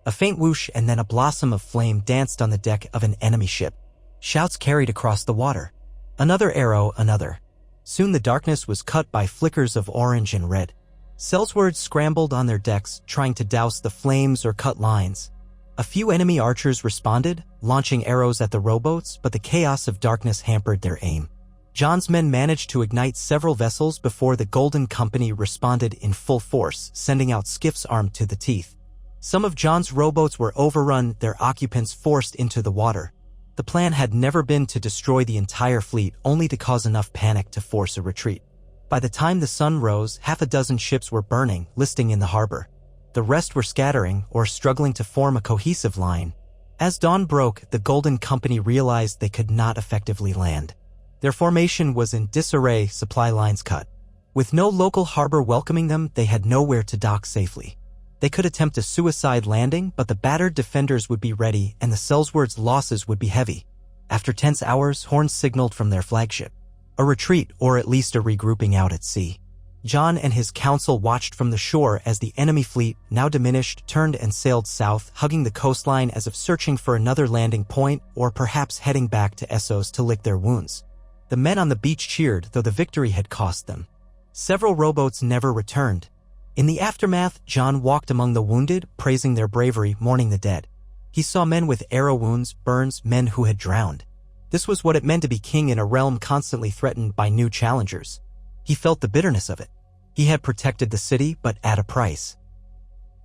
Speaker 1: A faint whoosh and then a blossom of flame danced on the deck of an enemy ship. Shouts carried across the water. Another arrow, another. Soon the darkness was cut by flickers of orange and red. Sells-words scrambled on their decks, trying to douse the flames or cut lines. A few enemy archers responded, launching arrows at the rowboats, but the chaos of darkness hampered their aim. Jon's men managed to ignite several vessels before the Golden Company responded in full force, sending out skiffs armed to the teeth. Some of Jon's rowboats were overrun, their occupants forced into the water. The plan had never been to destroy the entire fleet, only to cause enough panic to force a retreat. By the time the sun rose, half a dozen ships were burning, listing in the harbor. The rest were scattering or struggling to form a cohesive line. As dawn broke, the Golden Company realized they could not effectively land. Their formation was in disarray, supply lines cut. With no local harbor welcoming them, they had nowhere to dock safely. They could attempt a suicide landing, but the battered defenders would be ready and the Sellsword's losses would be heavy. After tense hours, Horn signaled from their flagship. A retreat, or at least a regrouping out at sea. Jon and his council watched from the shore as the enemy fleet, now diminished, turned and sailed south, hugging the coastline as if searching for another landing point or perhaps heading back to Essos to lick their wounds. The men on the beach cheered, though the victory had cost them. Several rowboats never returned. In the aftermath, Jon walked among the wounded, praising their bravery, mourning the dead. He saw men with arrow wounds, burns, men who had drowned. This was what it meant to be king in a realm constantly threatened by new challengers. He felt the bitterness of it. He had protected the city, but at a price.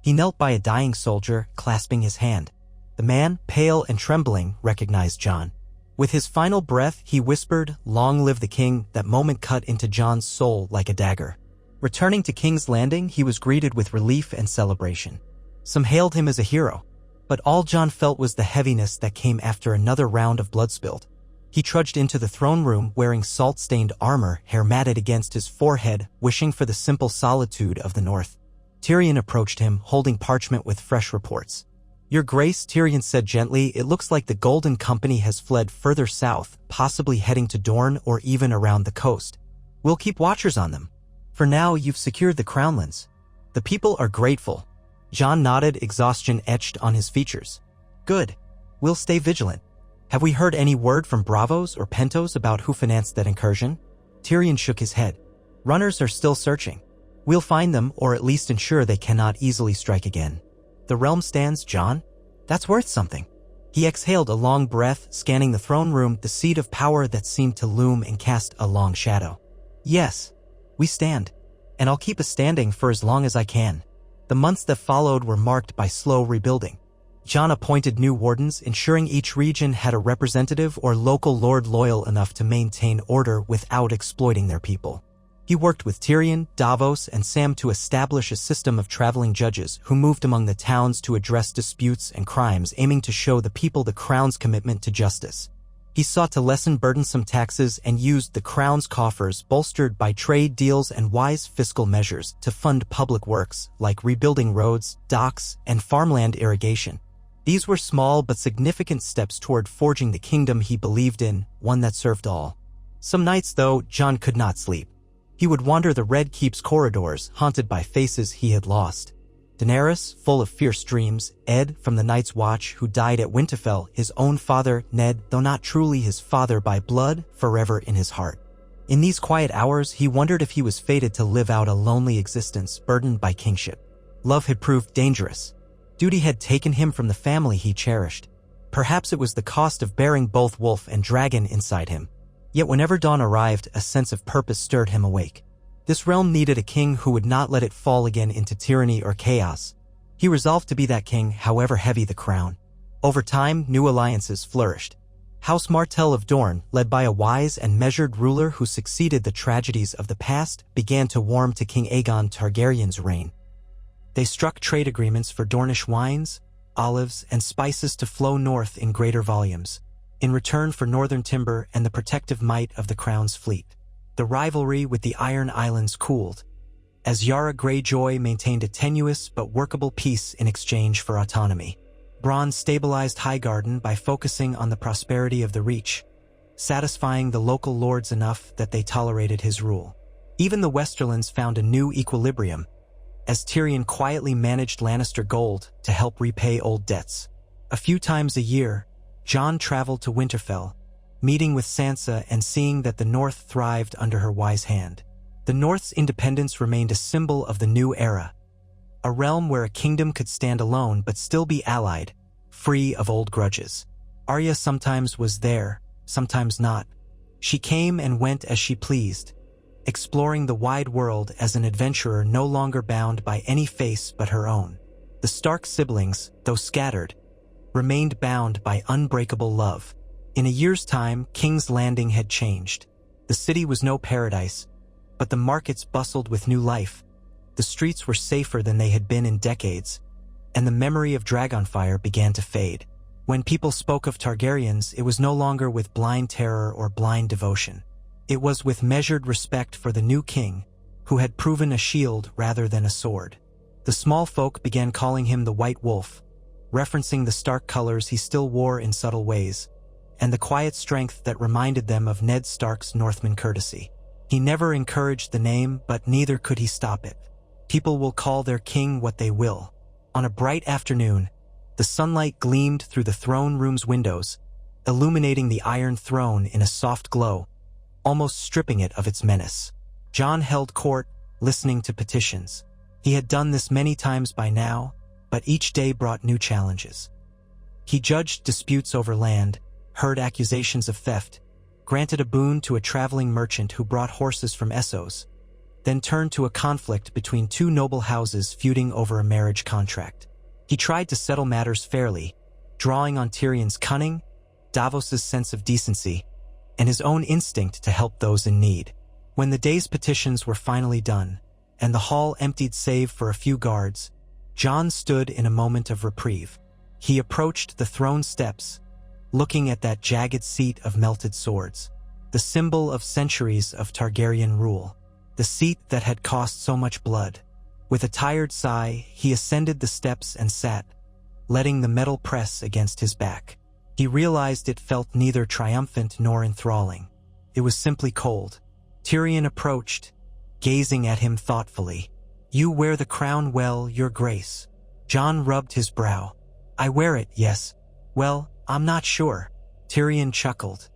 Speaker 1: He knelt by a dying soldier, clasping his hand. The man, pale and trembling, recognized Jon. With his final breath, he whispered, "Long live the king." That moment cut into Jon's soul like a dagger. Returning to King's Landing, he was greeted with relief and celebration. Some hailed him as a hero, but all Jon felt was the heaviness that came after another round of blood spilled. He trudged into the throne room wearing salt-stained armor, hair matted against his forehead, wishing for the simple solitude of the north. Tyrion approached him, holding parchment with fresh reports. "Your Grace," Tyrion said gently, "it looks like the Golden Company has fled further south, possibly heading to Dorne or even around the coast. We'll keep watchers on them. For now, you've secured the Crownlands. The people are grateful." Jon nodded, exhaustion etched on his features. "Good. We'll stay vigilant. Have we heard any word from Braavos or Pentos about who financed that incursion?" Tyrion shook his head. "Runners are still searching. We'll find them, or at least ensure they cannot easily strike again." "The realm stands, Jon? That's worth something." He exhaled a long breath, scanning the throne room, the seat of power that seemed to loom and cast a long shadow. "Yes, we stand. And I'll keep us standing for as long as I can." The months that followed were marked by slow rebuilding. Jon appointed new wardens, ensuring each region had a representative or local lord loyal enough to maintain order without exploiting their people. He worked with Tyrion, Davos, and Sam to establish a system of traveling judges who moved among the towns to address disputes and crimes, aiming to show the people the crown's commitment to justice. He sought to lessen burdensome taxes and used the crown's coffers, bolstered by trade deals and wise fiscal measures, to fund public works like rebuilding roads, docks, and farmland irrigation. These were small but significant steps toward forging the kingdom he believed in, one that served all. Some nights, though, Jon could not sleep. He would wander the Red Keep's corridors, haunted by faces he had lost. Daenerys, full of fierce dreams, Ed from the Night's Watch, who died at Winterfell, his own father, Ned, though not truly his father by blood, forever in his heart. In these quiet hours, he wondered if he was fated to live out a lonely existence burdened by kingship. Love had proved dangerous. Duty had taken him from the family he cherished. Perhaps it was the cost of bearing both wolf and dragon inside him. Yet whenever dawn arrived, a sense of purpose stirred him awake. This realm needed a king who would not let it fall again into tyranny or chaos. He resolved to be that king, however heavy the crown. Over time, new alliances flourished. House Martell of Dorne, led by a wise and measured ruler who succeeded the tragedies of the past, began to warm to King Aegon Targaryen's reign. They struck trade agreements for Dornish wines, olives, and spices to flow north in greater volumes, in return for northern timber and the protective might of the crown's fleet. The rivalry with the Iron Islands cooled, as Yara Greyjoy maintained a tenuous but workable peace in exchange for autonomy. Bronn stabilized Highgarden by focusing on the prosperity of the Reach, satisfying the local lords enough that they tolerated his rule. Even the Westerlands found a new equilibrium, as Tyrion quietly managed Lannister gold to help repay old debts. A few times a year, Jon traveled to Winterfell, meeting with Sansa and seeing that the North thrived under her wise hand. The North's independence remained a symbol of the new era, a realm where a kingdom could stand alone but still be allied, free of old grudges. Arya sometimes was there, sometimes not, She came and went as she pleased, exploring the wide world as an adventurer no longer bound by any face but her own. The Stark siblings, though scattered, remained bound by unbreakable love. In a year's time, King's Landing had changed. The city was no paradise, but the markets bustled with new life. The streets were safer than they had been in decades, and the memory of Dragonfire began to fade. When people spoke of Targaryens, it was no longer with blind terror or blind devotion. It was with measured respect for the new king, who had proven a shield rather than a sword. The small folk began calling him the White Wolf, referencing the stark colors he still wore in subtle ways, and the quiet strength that reminded them of Ned Stark's Northman courtesy. He never encouraged the name, but neither could he stop it. People will call their king what they will. On a bright afternoon, the sunlight gleamed through the throne room's windows, illuminating the Iron Throne in a soft glow, almost stripping it of its menace. Jon held court, listening to petitions. He had done this many times by now, but each day brought new challenges. He judged disputes over land, heard accusations of theft, granted a boon to a traveling merchant who brought horses from Essos, then turned to a conflict between two noble houses feuding over a marriage contract. He tried to settle matters fairly, drawing on Tyrion's cunning, Davos's sense of decency, and his own instinct to help those in need. When the day's petitions were finally done, and the hall emptied save for a few guards, Jon stood in a moment of reprieve. He approached the throne steps, looking at that jagged seat of melted swords, the symbol of centuries of Targaryen rule, the seat that had cost so much blood. With a tired sigh, he ascended the steps and sat, letting the metal press against his back. He realized it felt neither triumphant nor enthralling. It was simply cold. Tyrion approached, gazing at him thoughtfully. "You wear the crown well, your grace." Jon rubbed his brow. "I wear it, yes. Well, I'm not sure." Tyrion chuckled.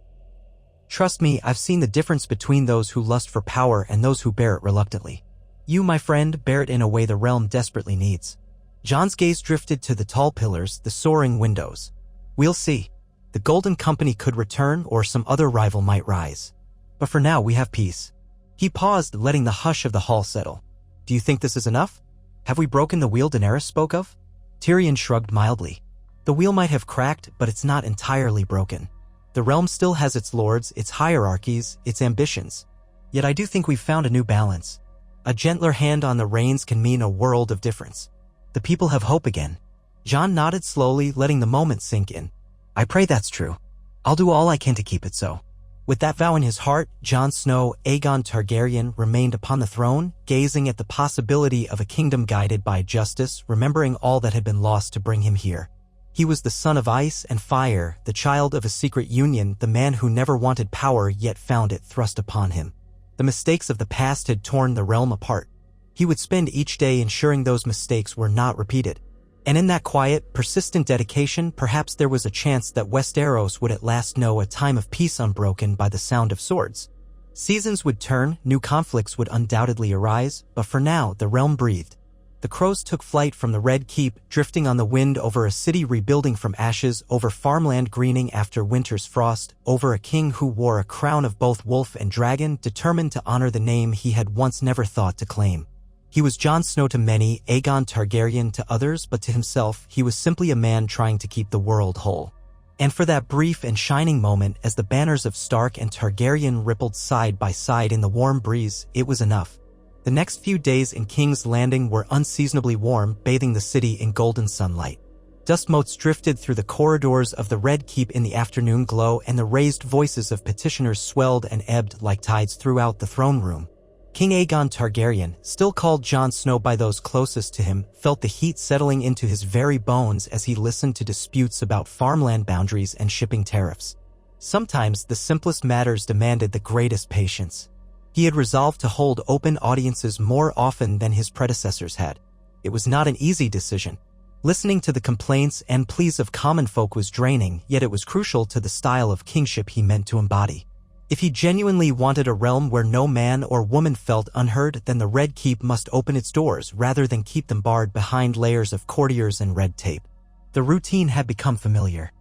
Speaker 1: "Trust me, I've seen the difference between those who lust for power and those who bear it reluctantly. You, my friend, bear it in a way the realm desperately needs." Jon's gaze drifted to the tall pillars, the soaring windows. "We'll see. The Golden Company could return, or some other rival might rise. But for now, we have peace." He paused, letting the hush of the hall settle. "Do you think this is enough? Have we broken the wheel Daenerys spoke of?" Tyrion shrugged mildly. "The wheel might have cracked, but it's not entirely broken. The realm still has its lords, its hierarchies, its ambitions. Yet I do think we've found a new balance. A gentler hand on the reins can mean a world of difference. The people have hope again." Jon nodded slowly, letting the moment sink in. "I pray that's true. I'll do all I can to keep it so." With that vow in his heart, Jon Snow, Aegon Targaryen, remained upon the throne, gazing at the possibility of a kingdom guided by justice, remembering all that had been lost to bring him here. He was the son of ice and fire, the child of a secret union, the man who never wanted power yet found it thrust upon him. The mistakes of the past had torn the realm apart. He would spend each day ensuring those mistakes were not repeated. And in that quiet, persistent dedication, perhaps there was a chance that Westeros would at last know a time of peace unbroken by the sound of swords. Seasons would turn, new conflicts would undoubtedly arise, but for now, the realm breathed. The crows took flight from the Red Keep, drifting on the wind over a city rebuilding from ashes, over farmland greening after winter's frost, over a king who wore a crown of both wolf and dragon, determined to honor the name he had once never thought to claim. He was Jon Snow to many, Aegon Targaryen to others, but to himself, he was simply a man trying to keep the world whole. And for that brief and shining moment, as the banners of Stark and Targaryen rippled side by side in the warm breeze, it was enough. The next few days in King's Landing were unseasonably warm, bathing the city in golden sunlight. Dust motes drifted through the corridors of the Red Keep in the afternoon glow, and the raised voices of petitioners swelled and ebbed like tides throughout the throne room. King Aegon Targaryen, still called Jon Snow by those closest to him, felt the heat settling into his very bones as he listened to disputes about farmland boundaries and shipping tariffs. Sometimes the simplest matters demanded the greatest patience. He had resolved to hold open audiences more often than his predecessors had. It was not an easy decision. Listening to the complaints and pleas of common folk was draining, yet it was crucial to the style of kingship he meant to embody. If he genuinely wanted a realm where no man or woman felt unheard, then the Red Keep must open its doors rather than keep them barred behind layers of courtiers and red tape. The routine had become familiar.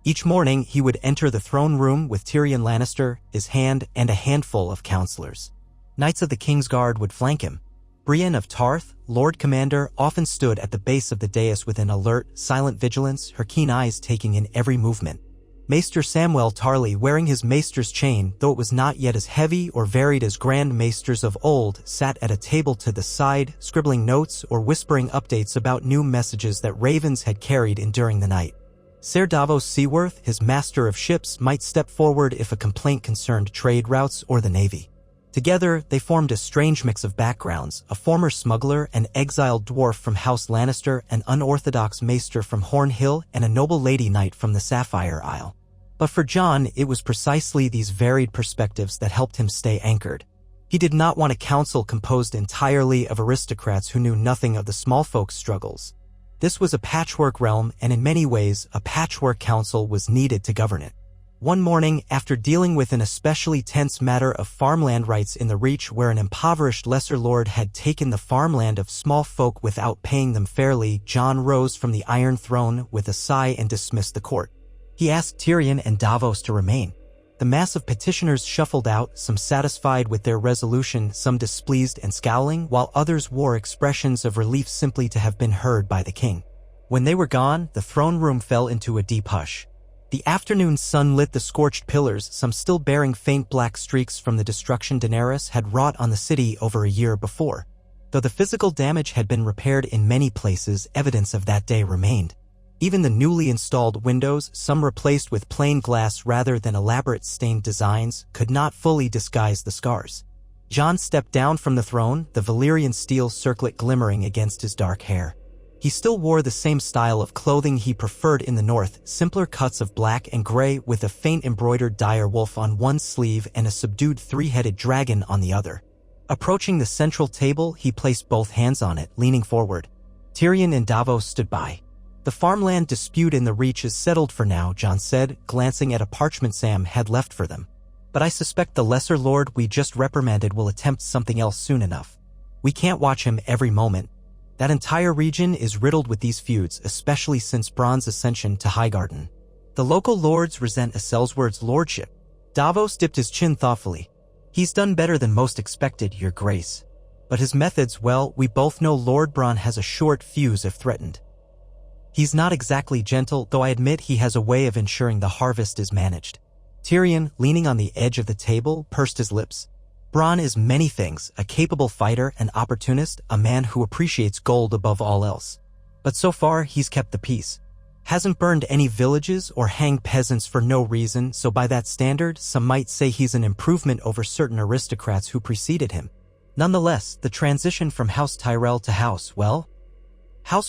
Speaker 1: Each morning, he would enter the throne room with Tyrion Lannister, his hand, and a handful of counselors. Knights of the King's Guard would flank him. Brienne of Tarth, Lord Commander, often stood at the base of the dais with an alert, silent vigilance, her keen eyes taking in every movement. Maester Samwell Tarly, wearing his maester's chain, though it was not yet as heavy or varied as Grand Maesters of old, sat at a table to the side, scribbling notes or whispering updates about new messages that ravens had carried in during the night. Ser Davos Seaworth, his master of ships, might step forward if a complaint concerned trade routes or the navy. Together, they formed a strange mix of backgrounds, a former smuggler, an exiled dwarf from House Lannister, an unorthodox maester from Horn Hill, and a noble lady knight from the Sapphire Isle. But for Jon, it was precisely these varied perspectives that helped him stay anchored. He did not want a council composed entirely of aristocrats who knew nothing of the small folk's struggles. This was a patchwork realm, and in many ways, a patchwork council was needed to govern it. One morning, after dealing with an especially tense matter of farmland rights in the Reach where an impoverished lesser lord had taken the farmland of small folk without paying them fairly, Jon rose from the Iron Throne with a sigh and dismissed the court. He asked Tyrion and Davos to remain. The mass of petitioners shuffled out, some satisfied with their resolution, some displeased and scowling, while others wore expressions of relief simply to have been heard by the king. When they were gone, the throne room fell into a deep hush. The afternoon sun lit the scorched pillars, some still bearing faint black streaks from the destruction Daenerys had wrought on the city over a year before. Though the physical damage had been repaired in many places, evidence of that day remained. Even the newly installed windows, some replaced with plain glass rather than elaborate stained designs, could not fully disguise the scars. Jon stepped down from the throne, the Valyrian steel circlet glimmering against his dark hair. He still wore the same style of clothing he preferred in the north, simpler cuts of black and gray with a faint embroidered dire wolf on one sleeve and a subdued three-headed dragon on the other. Approaching the central table, he placed both hands on it, leaning forward. Tyrion and Davos stood by. The farmland dispute in the Reach is settled for now, Jon said, glancing at a parchment Sam had left for them. But I suspect the lesser lord we just reprimanded will attempt something else soon enough. We can't watch him every moment. That entire region is riddled with these feuds, especially since Bronn's ascension to Highgarden. The local lords resent Elseword's lordship. Davos dipped his chin thoughtfully. He's done better than most expected, Your Grace. But his methods, well, we both know Lord Bronn has a short fuse if threatened. He's not exactly gentle, though I admit he has a way of ensuring the harvest is managed. Tyrion, leaning on the edge of the table, pursed his lips. Bronn is many things, a capable fighter, an opportunist, a man who appreciates gold above all else. But so far, he's kept the peace. Hasn't burned any villages or hanged peasants for no reason, so by that standard, some might say he's an improvement over certain aristocrats who preceded him. Nonetheless, the transition from House Tyrell to House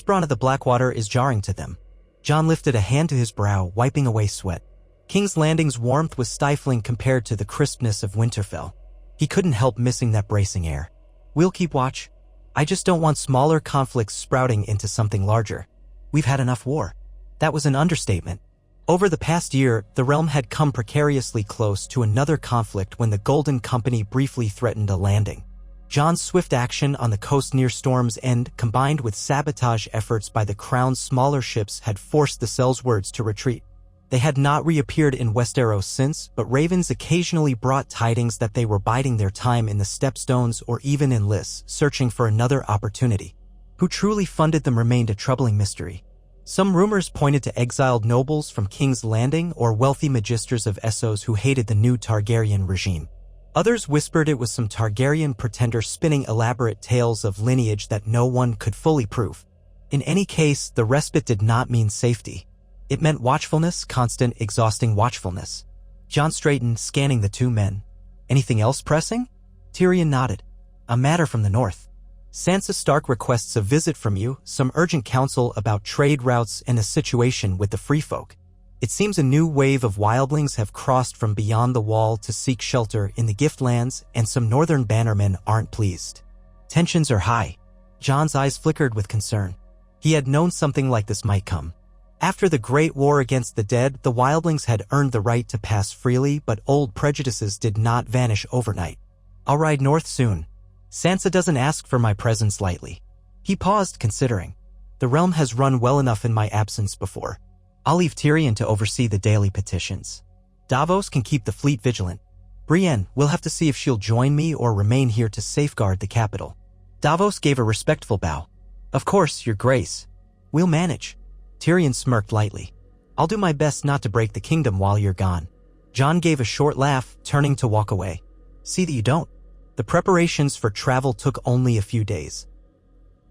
Speaker 1: Bronn of the Blackwater is jarring to them. Jon lifted a hand to his brow, wiping away sweat. King's Landing's warmth was stifling compared to the crispness of Winterfell. He couldn't help missing that bracing air. We'll keep watch. I just don't want smaller conflicts sprouting into something larger. We've had enough war. That was an understatement. Over the past year, the realm had come precariously close to another conflict when the Golden Company briefly threatened a landing. Jon's swift action on the coast near Storm's End, combined with sabotage efforts by the Crown's smaller ships, had forced the Sellswords to retreat. They had not reappeared in Westeros since, but ravens occasionally brought tidings that they were biding their time in the Stepstones or even in Lys, searching for another opportunity. Who truly funded them remained a troubling mystery. Some rumors pointed to exiled nobles from King's Landing or wealthy magisters of Essos who hated the new Targaryen regime. Others whispered it was some Targaryen pretender spinning elaborate tales of lineage that no one could fully prove. In any case, the respite did not mean safety. It meant watchfulness, constant, exhausting watchfulness. Jon straightened, scanning the two men. Anything else pressing? Tyrion nodded. A matter from the north. Sansa Stark requests a visit from you, some urgent counsel about trade routes and a situation with the Free Folk. It seems a new wave of wildlings have crossed from beyond the wall to seek shelter in the Giftlands, and some northern bannermen aren't pleased. Tensions are high. Jon's eyes flickered with concern. He had known something like this might come. After the Great War against the dead, the wildlings had earned the right to pass freely, but old prejudices did not vanish overnight. I'll ride north soon. Sansa doesn't ask for my presence lightly. He paused, considering. The realm has run well enough in my absence before. I'll leave Tyrion to oversee the daily petitions. Davos can keep the fleet vigilant. Brienne, we'll have to see if she'll join me or remain here to safeguard the capital. Davos gave a respectful bow. Of course, Your Grace. We'll manage. Tyrion smirked lightly. I'll do my best not to break the kingdom while you're gone. Jon gave a short laugh, turning to walk away. See that you don't. The preparations for travel took only a few days.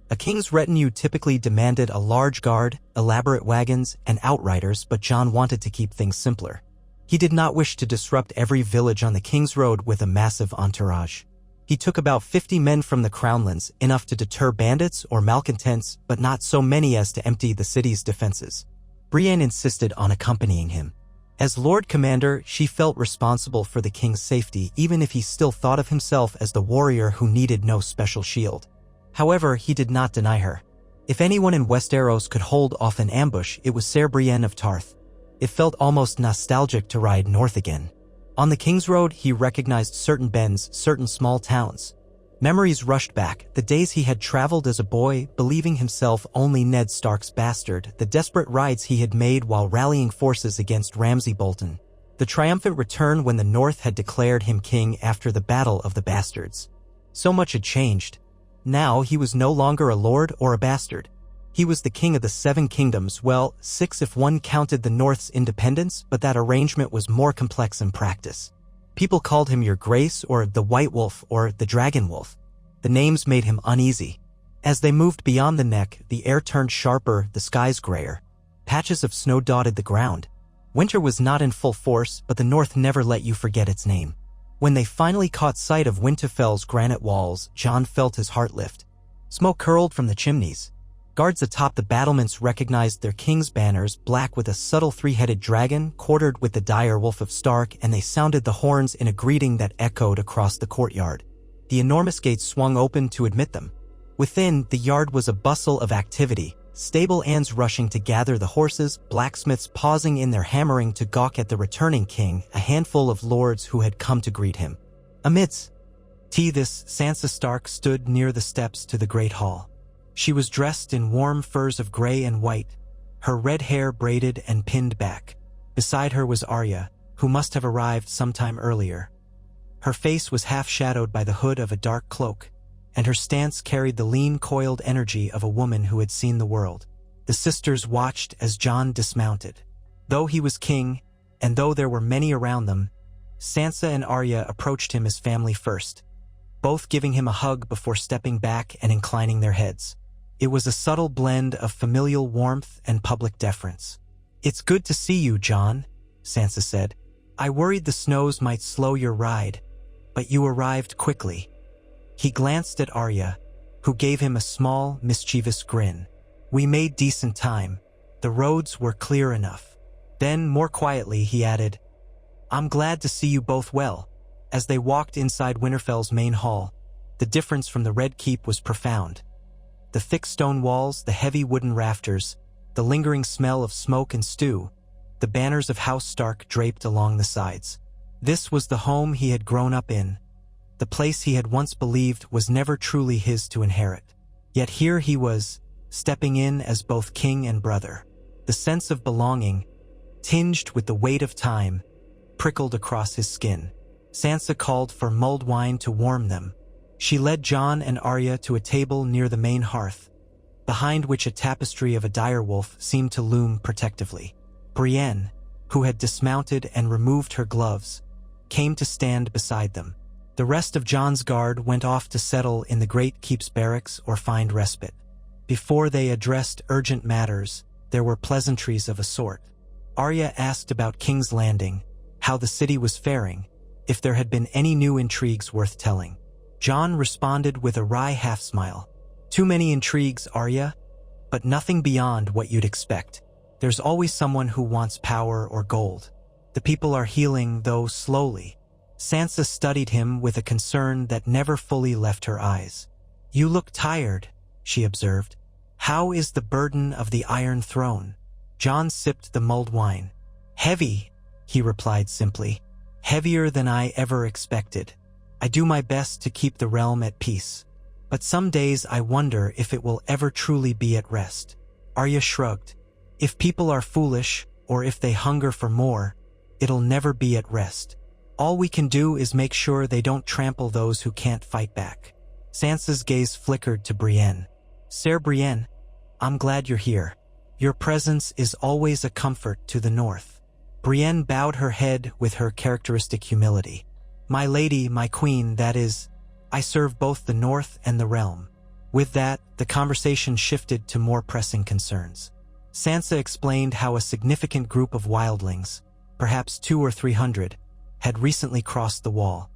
Speaker 1: A king's retinue typically demanded a large guard, elaborate wagons, and outriders, but Jon wanted to keep things simpler. He did not wish to disrupt every village on the King's Road with a massive entourage. He took about 50 men from the Crownlands, enough to deter bandits or malcontents, but not so many as to empty the city's defenses. Brienne insisted on accompanying him. As Lord Commander, she felt responsible for the king's safety, even if he still thought of himself as the warrior who needed no special shield. However, he did not deny her. If anyone in Westeros could hold off an ambush, it was Ser Brienne of Tarth. It felt almost nostalgic to ride north again. On the King's Road, he recognized certain bends, certain small towns. Memories rushed back, the days he had traveled as a boy, believing himself only Ned Stark's bastard, the desperate rides he had made while rallying forces against Ramsay Bolton, the triumphant return when the North had declared him king after the Battle of the Bastards. So much had changed. Now he was no longer a lord or a bastard. He was the king of the 7 kingdoms, well, 6 if one counted the North's independence, but that arrangement was more complex in practice. People called him Your Grace or the White Wolf or the Dragon Wolf. The names made him uneasy. As they moved beyond the neck, the air turned sharper, the skies grayer. Patches of snow dotted the ground. Winter was not in full force, but the North never let you forget its name. When they finally caught sight of Winterfell's granite walls, Jon felt his heart lift. Smoke curled from the chimneys. Guards atop the battlements recognized their king's banners, black with a subtle 3-headed dragon, quartered with the dire Wolf of Stark, and they sounded the horns in a greeting that echoed across the courtyard. The enormous gates swung open to admit them. Within, the yard was a bustle of activity, stable hands rushing to gather the horses, blacksmiths pausing in their hammering to gawk at the returning king, a handful of lords who had come to greet him. Amidst this, Sansa Stark stood near the steps to the great hall. She was dressed in warm furs of gray and white, her red hair braided and pinned back. Beside her was Arya, who must have arrived sometime earlier. Her face was half-shadowed by the hood of a dark cloak, and her stance carried the lean, coiled energy of a woman who had seen the world. The sisters watched as Jon dismounted. Though he was king, and though there were many around them, Sansa and Arya approached him as family first, both giving him a hug before stepping back and inclining their heads. It was a subtle blend of familial warmth and public deference. "It's good to see you, Jon," Sansa said. "I worried the snows might slow your ride, but you arrived quickly." He glanced at Arya, who gave him a small, mischievous grin. "We made decent time. The roads were clear enough." Then, more quietly, he added, "I'm glad to see you both well." As they walked inside Winterfell's main hall, the difference from the Red Keep was profound. The thick stone walls, the heavy wooden rafters, the lingering smell of smoke and stew, the banners of House Stark draped along the sides. This was the home he had grown up in, the place he had once believed was never truly his to inherit. Yet here he was, stepping in as both king and brother. The sense of belonging, tinged with the weight of time, prickled across his skin. Sansa called for mulled wine to warm them. She led Jon and Arya to a table near the main hearth, behind which a tapestry of a direwolf seemed to loom protectively. Brienne, who had dismounted and removed her gloves, came to stand beside them. The rest of Jon's guard went off to settle in the Great Keep's barracks or find respite. Before they addressed urgent matters, there were pleasantries of a sort. Arya asked about King's Landing, how the city was faring, if there had been any new intrigues worth telling. Jon responded with a wry half-smile. "Too many intrigues, Arya, but nothing beyond what you'd expect. There's always someone who wants power or gold. The people are healing, though slowly." Sansa studied him with a concern that never fully left her eyes. "You look tired," she observed. "How is the burden of the Iron Throne?" Jon sipped the mulled wine. "Heavy," he replied simply. "Heavier than I ever expected. I do my best to keep the realm at peace. But some days I wonder if it will ever truly be at rest." Arya shrugged. If people are foolish, or if they hunger for more, it'll never be at rest. All we can do is make sure they don't trample those who can't fight back. Sansa's gaze flickered to Brienne. Ser Brienne, I'm glad you're here. Your presence is always a comfort to the north. Brienne bowed her head with her characteristic humility. My lady, my queen, that is, I serve both the north and the realm. With that, the conversation shifted to more pressing concerns. Sansa explained how a significant group of wildlings, perhaps 200 or 300, had recently crossed the wall.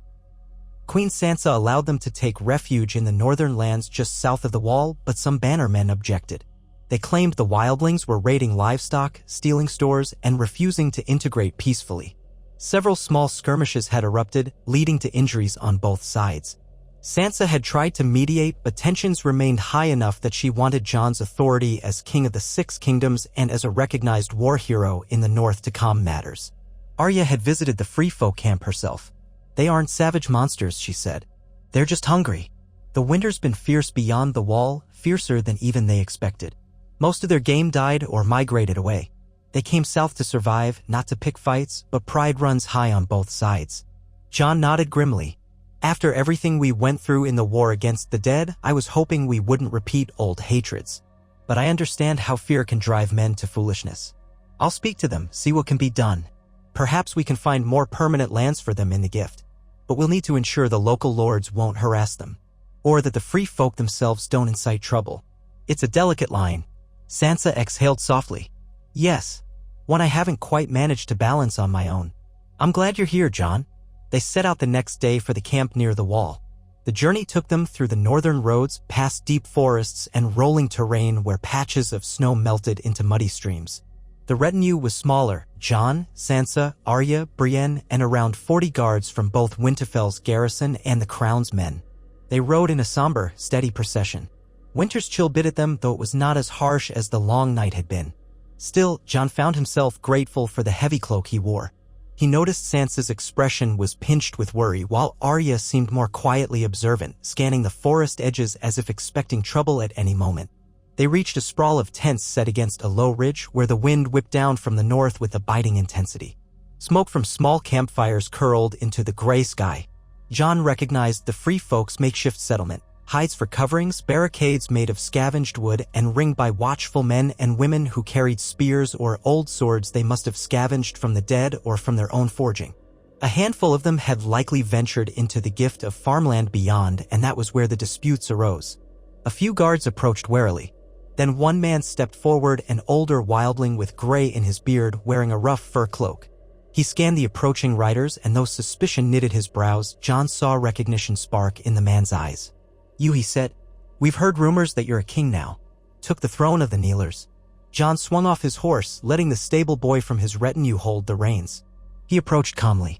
Speaker 1: Queen Sansa allowed them to take refuge in the northern lands just south of the wall, but some bannermen objected. They claimed the wildlings were raiding livestock, stealing stores, and refusing to integrate peacefully. Several small skirmishes had erupted, leading to injuries on both sides. Sansa had tried to mediate, but tensions remained high enough that she wanted Jon's authority as king of the Six Kingdoms and as a recognized war hero in the north to calm matters. Arya had visited the Free Folk camp herself. They aren't savage monsters, she said. They're just hungry. The winter's been fierce beyond the wall, fiercer than even they expected. Most of their game died or migrated away. They came south to survive, not to pick fights, but pride runs high on both sides. Jon nodded grimly. After everything we went through in the war against the dead, I was hoping we wouldn't repeat old hatreds. But I understand how fear can drive men to foolishness. I'll speak to them, see what can be done. Perhaps we can find more permanent lands for them in the gift. But we'll need to ensure the local lords won't harass them, or that the free folk themselves don't incite trouble. It's a delicate line. Sansa exhaled softly. Yes, one I haven't quite managed to balance on my own. I'm glad you're here, Jon. They set out the next day for the camp near the wall. The journey took them through the northern roads, past deep forests and rolling terrain where patches of snow melted into muddy streams. The retinue was smaller: Jon, Sansa, Arya, Brienne, and around 40 guards from both Winterfell's garrison and the Crown's men. They rode in a somber, steady procession. Winter's chill bit at them, though it was not as harsh as the long night had been. Still, Jon found himself grateful for the heavy cloak he wore. He noticed Sansa's expression was pinched with worry, while Arya seemed more quietly observant, scanning the forest edges as if expecting trouble at any moment. They reached a sprawl of tents set against a low ridge where the wind whipped down from the north with a biting intensity. Smoke from small campfires curled into the gray sky. Jon recognized the Free Folk's makeshift settlement. Hides for coverings, barricades made of scavenged wood, and ringed by watchful men and women who carried spears or old swords they must have scavenged from the dead or from their own forging. A handful of them had likely ventured into the gift of farmland beyond, and that was where the disputes arose. A few guards approached warily. Then one man stepped forward, an older wildling with gray in his beard, wearing a rough fur cloak. He scanned the approaching riders, and though suspicion knitted his brows, Jon saw recognition spark in the man's eyes. You, he said. We've heard rumors that you're a king now. Took the throne of the Kneelers. Jon swung off his horse, letting the stable boy from his retinue hold the reins. He approached calmly.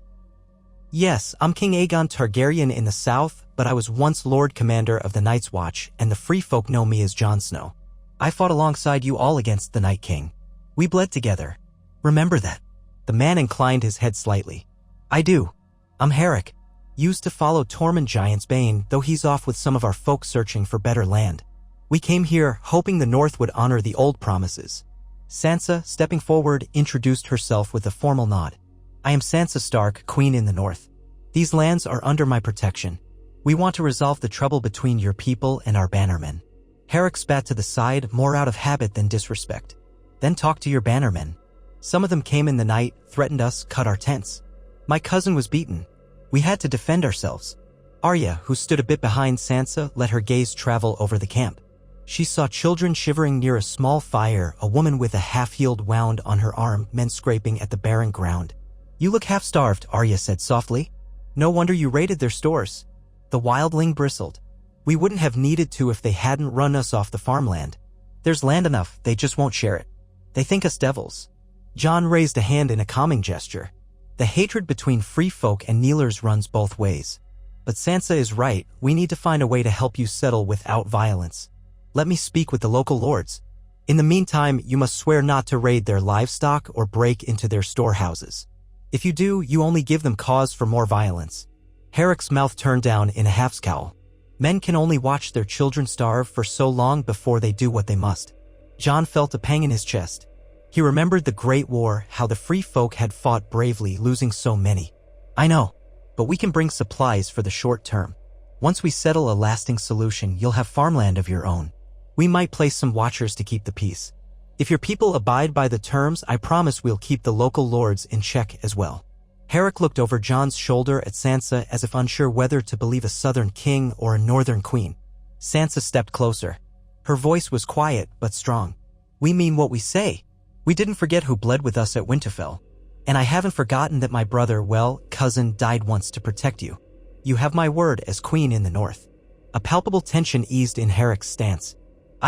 Speaker 1: Yes, I'm King Aegon Targaryen in the south, but I was once Lord Commander of the Night's Watch, and the Free Folk know me as Jon Snow. I fought alongside you all against the Night King. We bled together. Remember that? The man inclined his head slightly. I do. I'm Herrick. Used to follow Tormund Giant's Bane, though he's off with some of our folk searching for better land. We came here hoping the North would honor the old promises. Sansa, stepping forward, introduced herself with a formal nod. I am Sansa Stark, Queen in the North. These lands are under my protection. We want to resolve the trouble between your people and our bannermen. Herrick spat to the side, more out of habit than disrespect. Then talk to your bannermen. Some of them came in the night, threatened us, cut our tents. My cousin was beaten. We had to defend ourselves. Arya, who stood a bit behind Sansa, let her gaze travel over the camp. She saw children shivering near a small fire, a woman with a half-healed wound on her arm, men scraping at the barren ground. You look half-starved, Arya said softly. No wonder you raided their stores. The wildling bristled. We wouldn't have needed to if they hadn't run us off the farmland. There's land enough, they just won't share it. They think us devils. Jon raised a hand in a calming gesture. The hatred between Free Folk and Kneelers runs both ways. But Sansa is right, we need to find a way to help you settle without violence. Let me speak with the local lords. In the meantime, you must swear not to raid their livestock or break into their storehouses. If you do, you only give them cause for more violence. Herrick's mouth turned down in a half-scowl. Men can only watch their children starve for so long before they do what they must. Jon felt a pang in his chest. He remembered the Great War, how the free folk had fought bravely, losing so many. I know, but we can bring supplies for the short term. Once we settle a lasting solution, you'll have farmland of your own. We might place some watchers to keep the peace. If your people abide by the terms, I promise we'll keep the local lords in check as well. Herrick looked over Jon's shoulder at Sansa as if unsure whether to believe a southern king or a northern queen. Sansa stepped closer. Her voice was quiet but strong. We mean what we say. We didn't forget who bled with us at Winterfell. And I haven't forgotten that my brother, well, cousin, died once to protect you. You have my word as queen in the north. A palpable tension eased in Herrick's stance.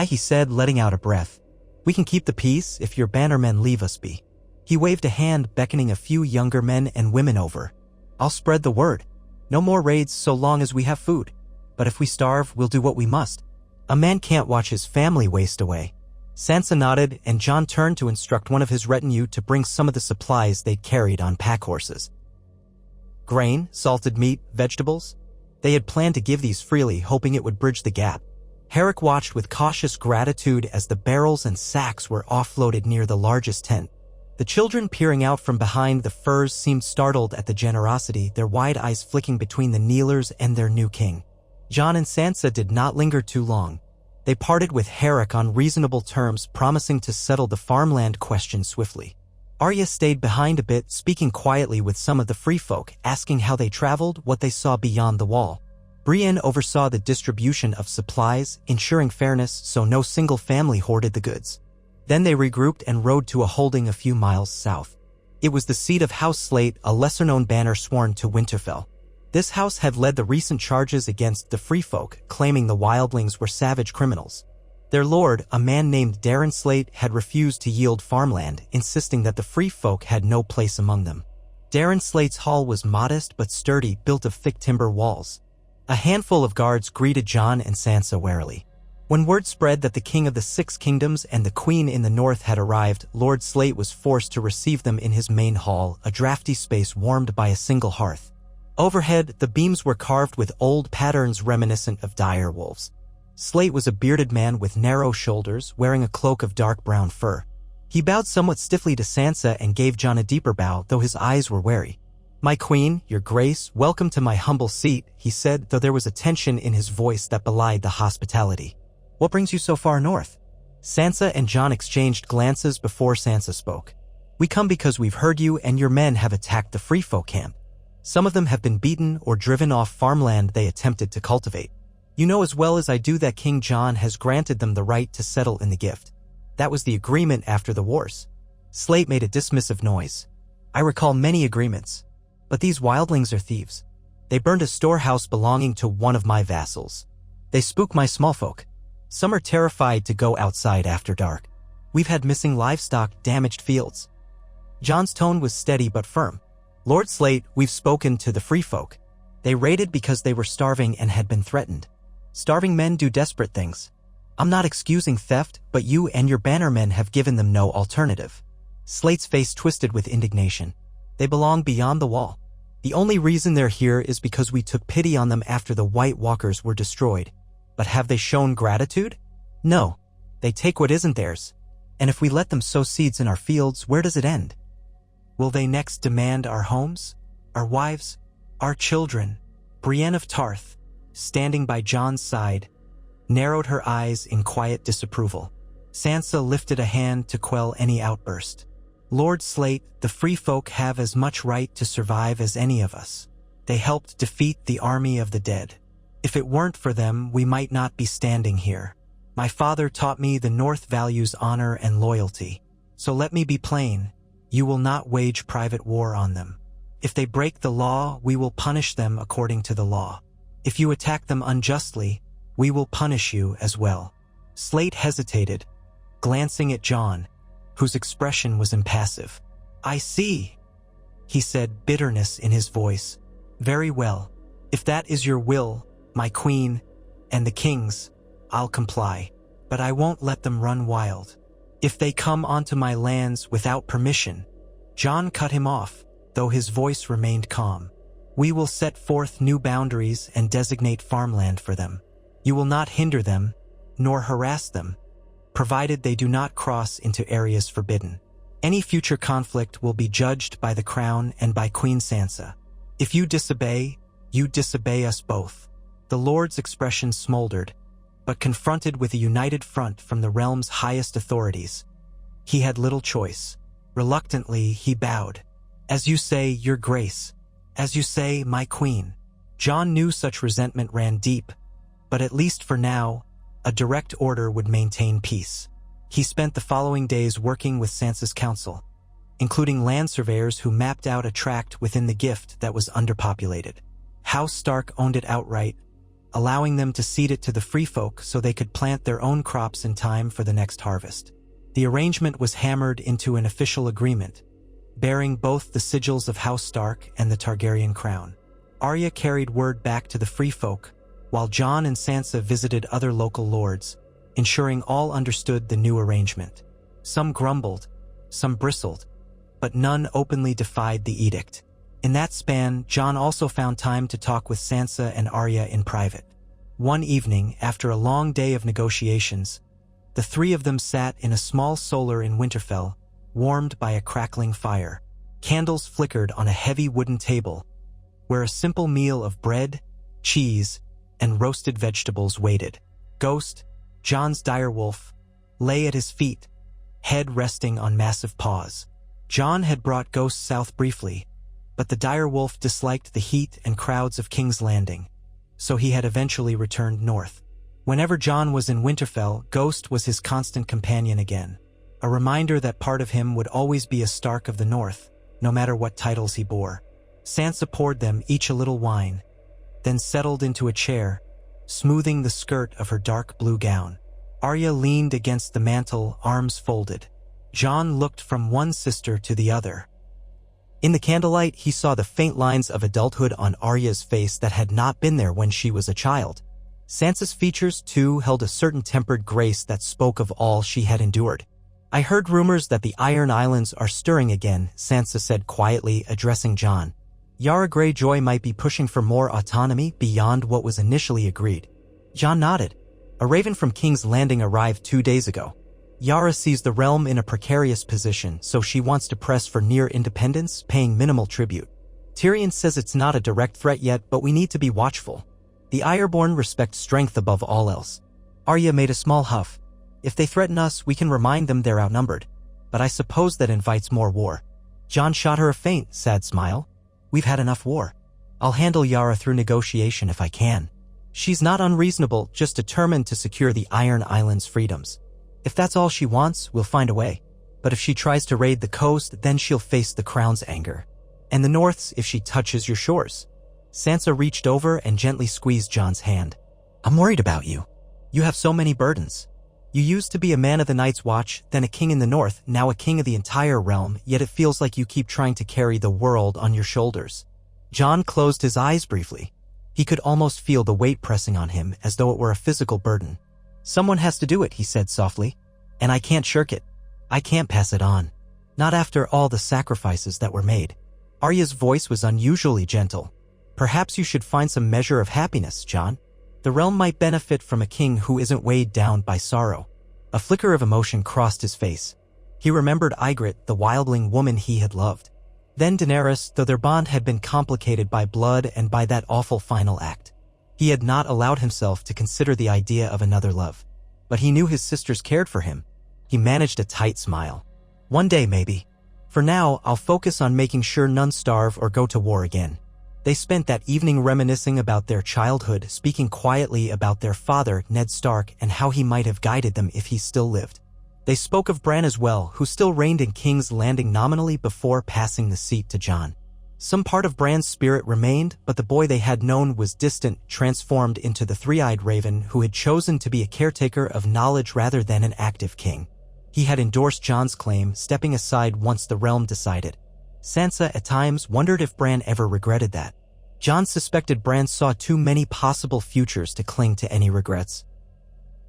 Speaker 1: He said, letting out a breath. We can keep the peace if your bannermen leave us be. He waved a hand, beckoning a few younger men and women over. I'll spread the word. No more raids so long as we have food. But if we starve, we'll do what we must. A man can't watch his family waste away. Sansa nodded, and Jon turned to instruct one of his retinue to bring some of the supplies they'd carried on pack horses. Grain, salted meat, vegetables. They had planned to give these freely, hoping it would bridge the gap. Herrick watched with cautious gratitude as the barrels and sacks were offloaded near the largest tent. The children peering out from behind the furs seemed startled at the generosity, their wide eyes flicking between the kneelers and their new king. Jon and Sansa did not linger too long. They parted with Herrick on reasonable terms, promising to settle the farmland question swiftly. Arya stayed behind a bit, speaking quietly with some of the free folk, asking how they traveled, what they saw beyond the wall. Brienne oversaw the distribution of supplies, ensuring fairness so no single family hoarded the goods. Then they regrouped and rode to a holding a few miles south. It was the seat of House Slate, a lesser-known banner sworn to Winterfell. This house had led the recent charges against the free folk, claiming the wildlings were savage criminals. Their lord, a man named Darren Slate, had refused to yield farmland, insisting that the free folk had no place among them. Darren Slate's hall was modest but sturdy, built of thick timber walls. A handful of guards greeted Jon and Sansa warily. When word spread that the king of the Six Kingdoms and the queen in the north had arrived, Lord Slate was forced to receive them in his main hall, a drafty space warmed by a single hearth. Overhead, the beams were carved with old patterns reminiscent of dire wolves. Slate was a bearded man with narrow shoulders, wearing a cloak of dark brown fur. He bowed somewhat stiffly to Sansa and gave Jon a deeper bow, though his eyes were wary. My queen, your grace, welcome to my humble seat, he said, though there was a tension in his voice that belied the hospitality. What brings you so far north? Sansa and Jon exchanged glances before Sansa spoke. We come because we've heard you and your men have attacked the free folk camp. Some of them have been beaten or driven off farmland they attempted to cultivate. You know as well as I do that King Jon has granted them the right to settle in the gift. That was the agreement after the wars. Slate made a dismissive noise. I recall many agreements. But these wildlings are thieves. They burned a storehouse belonging to one of my vassals. They spook my small folk. Some are terrified to go outside after dark. We've had missing livestock, damaged fields. Jon's tone was steady but firm. Lord Slate, we've spoken to the free folk. They raided because they were starving and had been threatened. Starving men do desperate things. I'm not excusing theft, but you and your bannermen have given them no alternative. Slate's face twisted with indignation. They belong beyond the wall. The only reason they're here is because we took pity on them after the White Walkers were destroyed. But have they shown gratitude? No. They take what isn't theirs. And if we let them sow seeds in our fields, where does it end? Will they next demand our homes, our wives, our children? Brienne of Tarth, standing by Jon's side, narrowed her eyes in quiet disapproval. Sansa lifted a hand to quell any outburst. Lord Slate, the free folk have as much right to survive as any of us. They helped defeat the army of the dead. If it weren't for them, we might not be standing here. My father taught me the North values honor and loyalty. So let me be plain. You will not wage private war on them. If they break the law, we will punish them according to the law. If you attack them unjustly, we will punish you as well. Slate hesitated, glancing at Jon, whose expression was impassive. I see, he said, bitterness in his voice. Very well. If that is your will, my queen, and the king's, I'll comply. But I won't let them run wild. If they come onto my lands without permission, Jon cut him off, though his voice remained calm. We will set forth new boundaries and designate farmland for them. You will not hinder them, nor harass them, provided they do not cross into areas forbidden. Any future conflict will be judged by the crown and by Queen Sansa. If you disobey us both." The Lord's expression smoldered, but confronted with a united front from the realm's highest authorities, he had little choice. Reluctantly, he bowed. "As you say, Your Grace. As you say, my queen." Jon knew such resentment ran deep, but at least for now, a direct order would maintain peace. He spent the following days working with Sansa's council, including land surveyors who mapped out a tract within the gift that was underpopulated. House Stark owned it outright, allowing them to cede it to the free folk so they could plant their own crops in time for the next harvest. The arrangement was hammered into an official agreement, bearing both the sigils of House Stark and the Targaryen crown. Arya carried word back to the free folk, while Jon and Sansa visited other local lords, ensuring all understood the new arrangement. Some grumbled, some bristled, but none openly defied the edict. In that span, Jon also found time to talk with Sansa and Arya in private. One evening, after a long day of negotiations, the three of them sat in a small solar in Winterfell, warmed by a crackling fire. Candles flickered on a heavy wooden table, where a simple meal of bread, cheese, and roasted vegetables waited. Ghost, Jon's direwolf, lay at his feet, head resting on massive paws. Jon had brought Ghost south briefly, but the direwolf disliked the heat and crowds of King's Landing, so he had eventually returned north. Whenever Jon was in Winterfell, Ghost was his constant companion again, a reminder that part of him would always be a Stark of the North, no matter what titles he bore. Sansa poured them each a little wine, then settled into a chair, smoothing the skirt of her dark blue gown. Arya leaned against the mantel, arms folded. Jon looked from one sister to the other. In the candlelight, he saw the faint lines of adulthood on Arya's face that had not been there when she was a child. Sansa's features, too, held a certain tempered grace that spoke of all she had endured. "I heard rumors that the Iron Islands are stirring again," Sansa said quietly, addressing Jon. "Yara Greyjoy might be pushing for more autonomy beyond what was initially agreed." Jon nodded. "A raven from King's Landing arrived 2 days ago. Yara sees the realm in a precarious position, so she wants to press for near independence, paying minimal tribute. Tyrion says it's not a direct threat yet, but we need to be watchful. The Ironborn respect strength above all else." Arya made a small huff. "If they threaten us, we can remind them they're outnumbered. But I suppose that invites more war." Jon shot her a faint, sad smile. "We've had enough war. I'll handle Yara through negotiation if I can. She's not unreasonable, just determined to secure the Iron Islands' freedoms. If that's all she wants, we'll find a way. But if she tries to raid the coast, then she'll face the crown's anger. And the North's if she touches your shores." Sansa reached over and gently squeezed Jon's hand. "I'm worried about you. You have so many burdens. You used to be a man of the Night's Watch, then a king in the North, now a king of the entire realm, yet it feels like you keep trying to carry the world on your shoulders." Jon closed his eyes briefly. He could almost feel the weight pressing on him as though it were a physical burden. "Someone has to do it," he said softly. "And I can't shirk it. I can't pass it on. Not after all the sacrifices that were made." Arya's voice was unusually gentle. "Perhaps you should find some measure of happiness, Jon. The realm might benefit from a king who isn't weighed down by sorrow." A flicker of emotion crossed his face. He remembered Ygritte, the wildling woman he had loved. Then Daenerys, though their bond had been complicated by blood and by that awful final act. He had not allowed himself to consider the idea of another love. But he knew his sisters cared for him. He managed a tight smile. "One day, maybe. For now, I'll focus on making sure none starve or go to war again." They spent that evening reminiscing about their childhood, speaking quietly about their father, Ned Stark, and how he might have guided them if he still lived. They spoke of Bran as well, who still reigned in King's Landing nominally before passing the seat to Jon. Some part of Bran's spirit remained, but the boy they had known was distant, transformed into the three-eyed raven who had chosen to be a caretaker of knowledge rather than an active king. He had endorsed Jon's claim, stepping aside once the realm decided. Sansa at times wondered if Bran ever regretted that. Jon suspected Bran saw too many possible futures to cling to any regrets.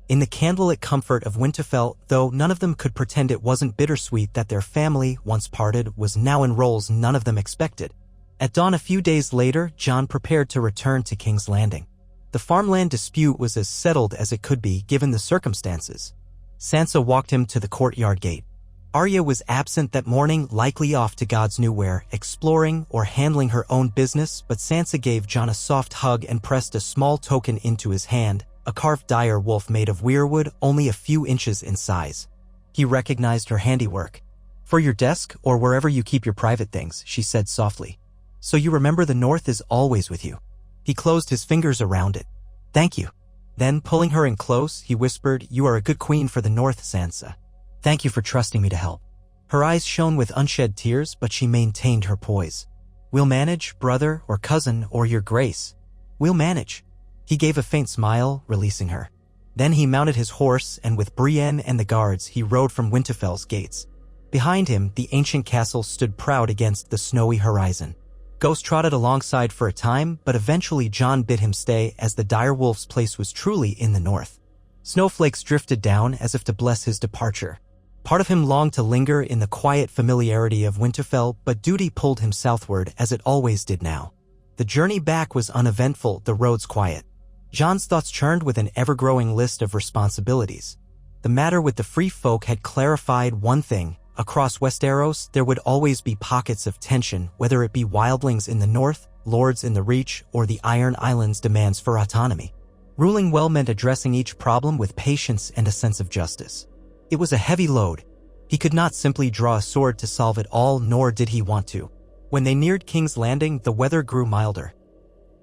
Speaker 1: In the candlelit comfort of Winterfell, though none of them could pretend it wasn't bittersweet that their family, once parted, was now in roles none of them expected. At dawn a few days later, Jon prepared to return to King's Landing. The farmland dispute was as settled as it could be given the circumstances. Sansa walked him to the courtyard gate. Arya was absent that morning, likely off to God's Nowhere, exploring or handling her own business, but Sansa gave Jon a soft hug and pressed a small token into his hand, a carved dire wolf made of weirwood, only a few inches in size. He recognized her handiwork. "For your desk or wherever you keep your private things," she said softly. "So you remember the North is always with you." He closed his fingers around it. "Thank you." Then, pulling her in close, he whispered, "You are a good queen for the North, Sansa. Thank you for trusting me to help." Her eyes shone with unshed tears, but she maintained her poise. "We'll manage, brother or cousin or your grace. We'll manage." He gave a faint smile, releasing her. Then he mounted his horse, and with Brienne and the guards, he rode from Winterfell's gates. Behind him, the ancient castle stood proud against the snowy horizon. Ghost trotted alongside for a time, but eventually Jon bid him stay, as the direwolf's place was truly in the north. Snowflakes drifted down as if to bless his departure. Part of him longed to linger in the quiet familiarity of Winterfell, but duty pulled him southward, as it always did now. The journey back was uneventful, the roads quiet. Jon's thoughts churned with an ever-growing list of responsibilities. The matter with the free folk had clarified one thing. Across Westeros, there would always be pockets of tension, whether it be wildlings in the north, lords in the Reach, or the Iron Islands' demands for autonomy. Ruling well meant addressing each problem with patience and a sense of justice. It was a heavy load. He could not simply draw a sword to solve it all, nor did he want to. When they neared King's Landing, the weather grew milder.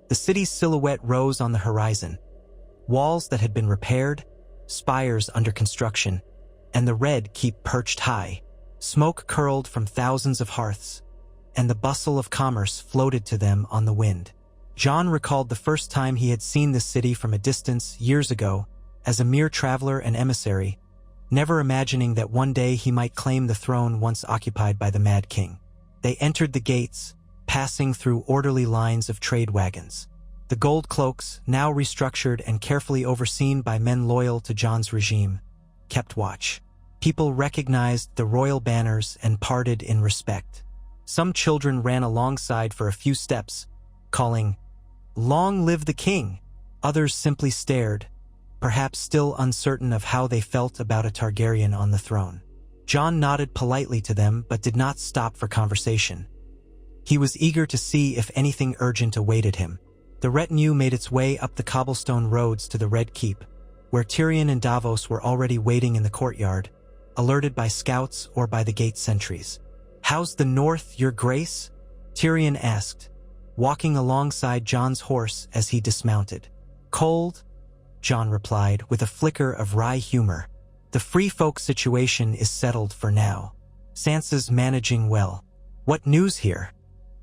Speaker 1: The city's silhouette rose on the horizon. Walls that had been repaired, spires under construction, and the Red Keep perched high. Smoke curled from thousands of hearths, and the bustle of commerce floated to them on the wind. Jon recalled the first time he had seen this city from a distance years ago, as a mere traveler and emissary, never imagining that one day he might claim the throne once occupied by the Mad King. They entered the gates, passing through orderly lines of trade wagons. The gold cloaks, now restructured and carefully overseen by men loyal to Jon's regime, kept watch. People recognized the royal banners and parted in respect. Some children ran alongside for a few steps, calling, "Long live the king!" Others simply stared, perhaps still uncertain of how they felt about a Targaryen on the throne. Jon nodded politely to them but did not stop for conversation. He was eager to see if anything urgent awaited him. The retinue made its way up the cobblestone roads to the Red Keep, where Tyrion and Davos were already waiting in the courtyard, alerted by scouts or by the gate sentries. "How's the north, your grace?" Tyrion asked, walking alongside Jon's horse as he dismounted. "Cold," Jon replied with a flicker of wry humor. "The free folk situation is settled for now. Sansa's managing well." "What news here?"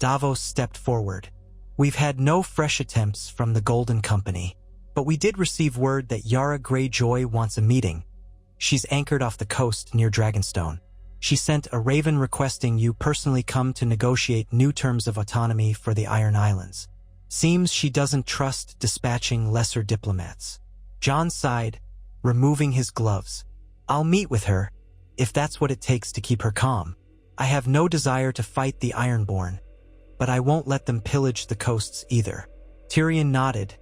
Speaker 1: Davos stepped forward. "We've had no fresh attempts from the Golden Company, but we did receive word that Yara Greyjoy wants a meeting. She's anchored off the coast near Dragonstone. She sent a raven requesting you personally come to negotiate new terms of autonomy for the Iron Islands. Seems she doesn't trust dispatching lesser diplomats." Jon sighed, removing his gloves. "I'll meet with her, if that's what it takes to keep her calm. I have no desire to fight the Ironborn, but I won't let them pillage the coasts either." Tyrion nodded,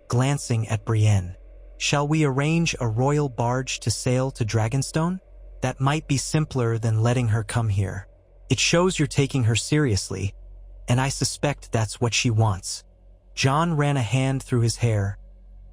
Speaker 1: glancing at Brienne. "Shall we arrange a royal barge to sail to Dragonstone? That might be simpler than letting her come here. It shows you're taking her seriously, and I suspect that's what she wants." Jon ran a hand through his hair,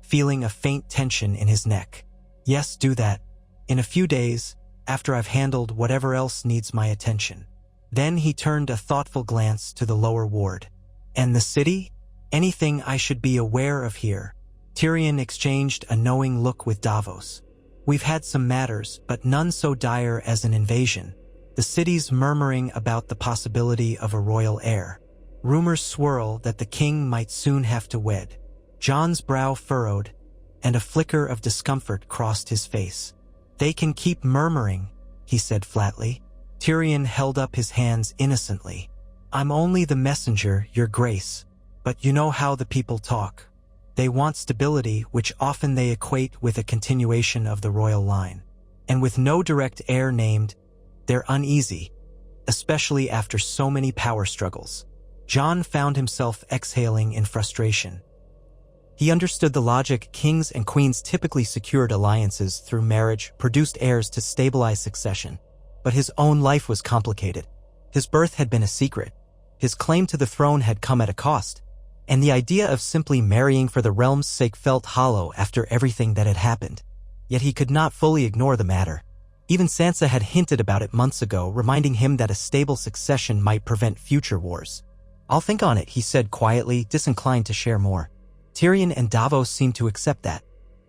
Speaker 1: feeling a faint tension in his neck. "Yes, do that. In a few days, after I've handled whatever else needs my attention." Then he turned a thoughtful glance to the lower ward. "And the city? Anything I should be aware of here?" Tyrion exchanged a knowing look with Davos. "We've had some matters, but none so dire as an invasion. The city's murmuring about the possibility of a royal heir. Rumors swirl that the king might soon have to wed." Jon's brow furrowed, and a flicker of discomfort crossed his face. "They can keep murmuring," he said flatly. Tyrion held up his hands innocently. "I'm only the messenger, your grace. But you know how the people talk. They want stability, which often they equate with a continuation of the royal line. And with no direct heir named, they're uneasy, especially after so many power struggles." Jon found himself exhaling in frustration. He understood the logic. Kings and queens typically secured alliances through marriage, produced heirs to stabilize succession. But his own life was complicated. His birth had been a secret. His claim to the throne had come at a cost. And the idea of simply marrying for the realm's sake felt hollow after everything that had happened. Yet he could not fully ignore the matter. Even Sansa had hinted about it months ago, reminding him that a stable succession might prevent future wars. "I'll think on it," he said quietly, disinclined to share more. Tyrion and Davos seemed to accept that.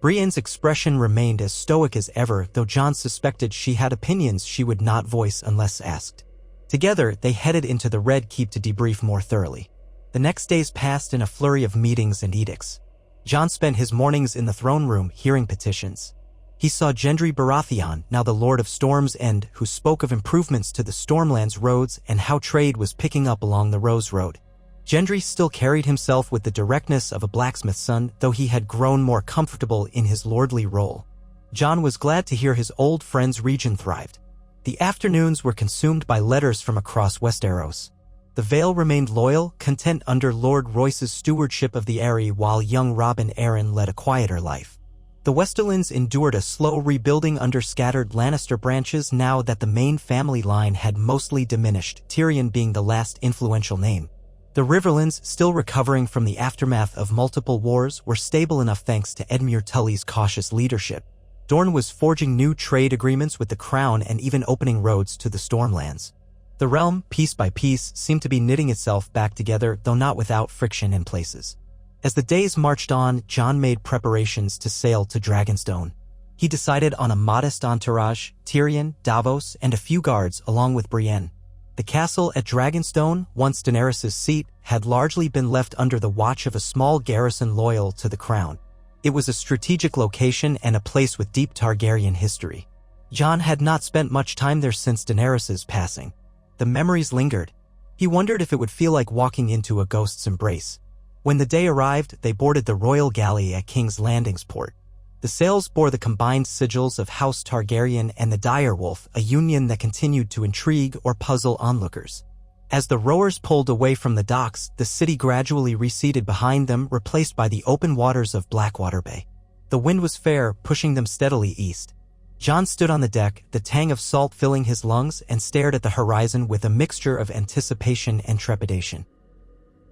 Speaker 1: Brienne's expression remained as stoic as ever, though Jon suspected she had opinions she would not voice unless asked. Together, they headed into the Red Keep to debrief more thoroughly. The next days passed in a flurry of meetings and edicts. Jon spent his mornings in the throne room hearing petitions. He saw Gendry Baratheon, now the Lord of Storm's End, who spoke of improvements to the Stormlands roads and how trade was picking up along the Rose Road. Gendry still carried himself with the directness of a blacksmith's son, though he had grown more comfortable in his lordly role. Jon was glad to hear his old friend's region thrived. The afternoons were consumed by letters from across Westeros. The Vale remained loyal, content under Lord Royce's stewardship of the Eyrie, while young Robin Arryn led a quieter life. The Westerlands endured a slow rebuilding under scattered Lannister branches now that the main family line had mostly diminished, Tyrion being the last influential name. The Riverlands, still recovering from the aftermath of multiple wars, were stable enough thanks to Edmure Tully's cautious leadership. Dorne was forging new trade agreements with the Crown and even opening roads to the Stormlands. The realm, piece by piece, seemed to be knitting itself back together, though not without friction in places. As the days marched on, Jon made preparations to sail to Dragonstone. He decided on a modest entourage: Tyrion, Davos, and a few guards, along with Brienne. The castle at Dragonstone, once Daenerys' seat, had largely been left under the watch of a small garrison loyal to the crown. It was a strategic location and a place with deep Targaryen history. Jon had not spent much time there since Daenerys' passing. The memories lingered. He wondered if it would feel like walking into a ghost's embrace. When the day arrived, they boarded the royal galley at King's Landing's port. The sails bore the combined sigils of House Targaryen and the Direwolf, a union that continued to intrigue or puzzle onlookers. As the rowers pulled away from the docks, the city gradually receded behind them, replaced by the open waters of Blackwater Bay. The wind was fair, pushing them steadily east. Jon stood on the deck, the tang of salt filling his lungs, and stared at the horizon with a mixture of anticipation and trepidation.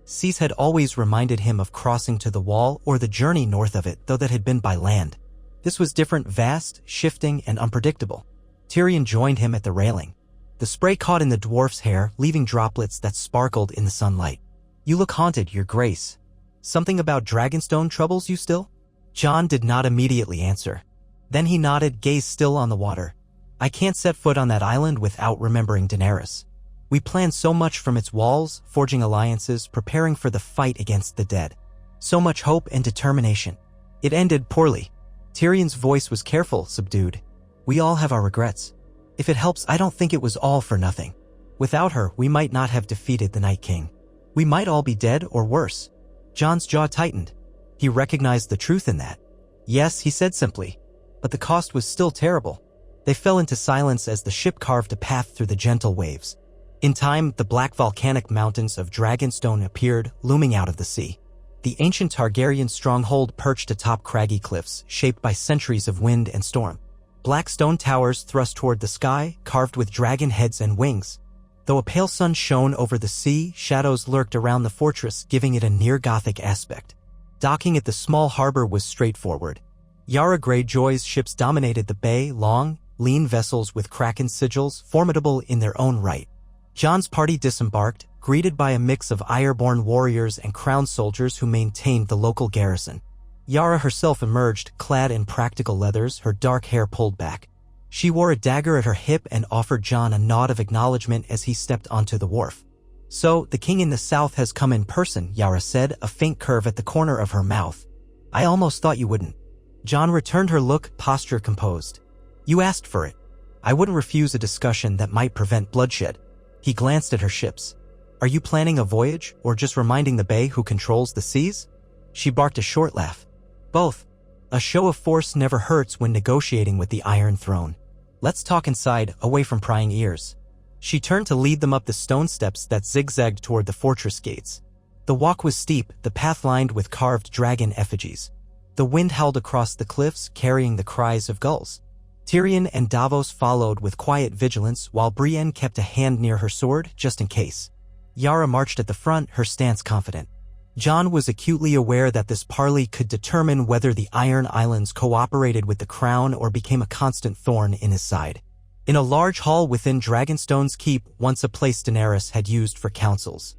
Speaker 1: Seas had always reminded him of crossing to the Wall or the journey north of it, though that had been by land. This was different, vast, shifting, and unpredictable. Tyrion joined him at the railing. The spray caught in the dwarf's hair, leaving droplets that sparkled in the sunlight. "You look haunted, Your Grace. Something about Dragonstone troubles you still?" Jon did not immediately answer. Then he nodded, gaze still on the water. "I can't set foot on that island without remembering Daenerys. We planned so much from its walls, forging alliances, preparing for the fight against the dead. So much hope and determination. It ended poorly." Tyrion's voice was careful, subdued. "We all have our regrets. If it helps, I don't think it was all for nothing. Without her, we might not have defeated the Night King. We might all be dead or worse." Jon's jaw tightened. He recognized the truth in that. "Yes," he said simply. But the cost was still terrible. They fell into silence as the ship carved a path through the gentle waves. In time, the black volcanic mountains of Dragonstone appeared, looming out of the sea. The ancient Targaryen stronghold perched atop craggy cliffs, shaped by centuries of wind and storm. Black stone towers thrust toward the sky, carved with dragon heads and wings. Though a pale sun shone over the sea, shadows lurked around the fortress, giving it a near-Gothic aspect. Docking at the small harbor was straightforward. Yara Greyjoy's ships dominated the bay, long, lean vessels with kraken sigils, formidable in their own right. Jon's party disembarked, greeted by a mix of Ironborn warriors and crown soldiers who maintained the local garrison. Yara herself emerged, clad in practical leathers, her dark hair pulled back. She wore a dagger at her hip and offered Jon a nod of acknowledgement as he stepped onto the wharf. "So, the king in the south has come in person," Yara said, a faint curve at the corner of her mouth. "I almost thought you wouldn't." Jon returned her look, posture composed. "You asked for it. I wouldn't refuse a discussion that might prevent bloodshed." He glanced at her ships. "Are you planning a voyage, or just reminding the Bay who controls the seas?" She barked a short laugh. "Both. A show of force never hurts when negotiating with the Iron Throne. Let's talk inside, away from prying ears." She turned to lead them up the stone steps that zigzagged toward the fortress gates. The walk was steep, the path lined with carved dragon effigies. The wind howled across the cliffs, carrying the cries of gulls. Tyrion and Davos followed with quiet vigilance while Brienne kept a hand near her sword, just in case. Yara marched at the front, her stance confident. Jon was acutely aware that this parley could determine whether the Iron Islands cooperated with the crown or became a constant thorn in his side. In a large hall within Dragonstone's keep, once a place Daenerys had used for councils,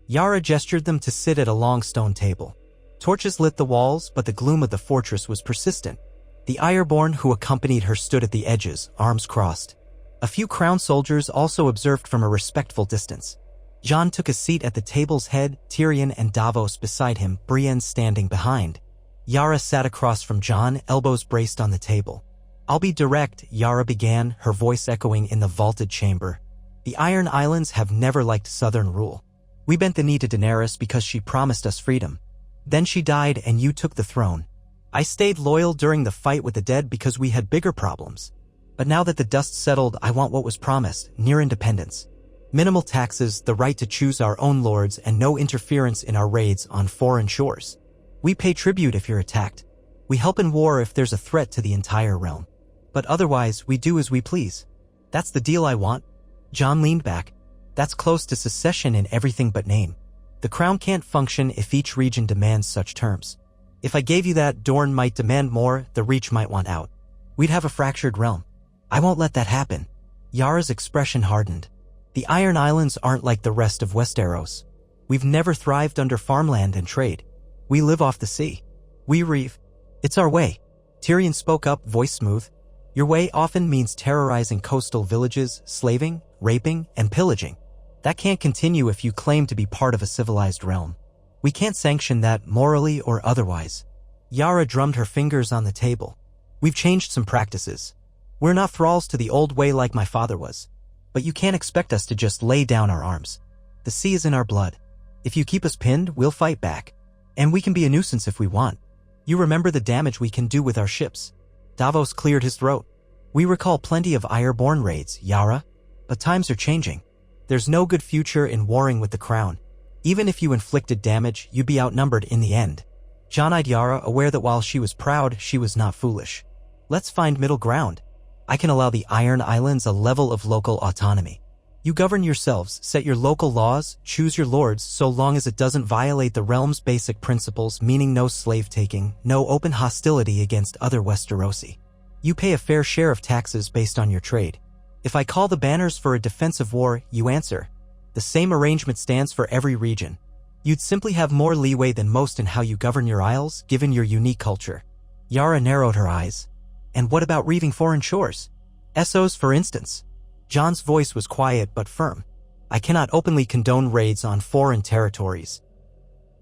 Speaker 1: Yara gestured them to sit at a long stone table. Torches lit the walls, but the gloom of the fortress was persistent. The Ironborn who accompanied her stood at the edges, arms crossed. A few crown soldiers also observed from a respectful distance. Jon took a seat at the table's head, Tyrion and Davos beside him, Brienne standing behind. Yara sat across from Jon, elbows braced on the table. "I'll be direct," Yara began, her voice echoing in the vaulted chamber. "The Iron Islands have never liked Southern rule. We bent the knee to Daenerys because she promised us freedom. Then she died and you took the throne. I stayed loyal during the fight with the dead because we had bigger problems. But now that the dust settled, I want what was promised, near independence. Minimal taxes, the right to choose our own lords, and no interference in our raids on foreign shores. We pay tribute if you're attacked. We help in war if there's a threat to the entire realm. But otherwise, we do as we please. That's the deal I want." Jon leaned back. "That's close to secession in everything but name. The crown can't function if each region demands such terms. If I gave you that, Dorne might demand more, the Reach might want out. We'd have a fractured realm. I won't let that happen." Yara's expression hardened. "The Iron Islands aren't like the rest of Westeros. We've never thrived under farmland and trade. We live off the sea. We reeve. It's our way." Tyrion spoke up, voice smooth. "Your way often means terrorizing coastal villages, slaving, raping, and pillaging. That can't continue if you claim to be part of a civilized realm. We can't sanction that morally or otherwise." Yara drummed her fingers on the table. "We've changed some practices. We're not thralls to the old way like my father was. But you can't expect us to just lay down our arms. The sea is in our blood. If you keep us pinned, we'll fight back. And we can be a nuisance if we want. You remember the damage we can do with our ships." Davos cleared his throat. "We recall plenty of Ironborn raids, Yara. But times are changing. There's no good future in warring with the crown. Even if you inflicted damage, you'd be outnumbered in the end." Jon eyed Yara, aware that while she was proud, she was not foolish. "Let's find middle ground. I can allow the Iron Islands a level of local autonomy. You govern yourselves, set your local laws, choose your lords, so long as it doesn't violate the realm's basic principles, meaning no slave-taking, no open hostility against other Westerosi. You pay a fair share of taxes based on your trade. If I call the banners for a defensive war, you answer. The same arrangement stands for every region. You'd simply have more leeway than most in how you govern your isles, given your unique culture." Yara narrowed her eyes. "And what about reaving foreign shores? Essos, for instance?" Jon's voice was quiet but firm. "I cannot openly condone raids on foreign territories.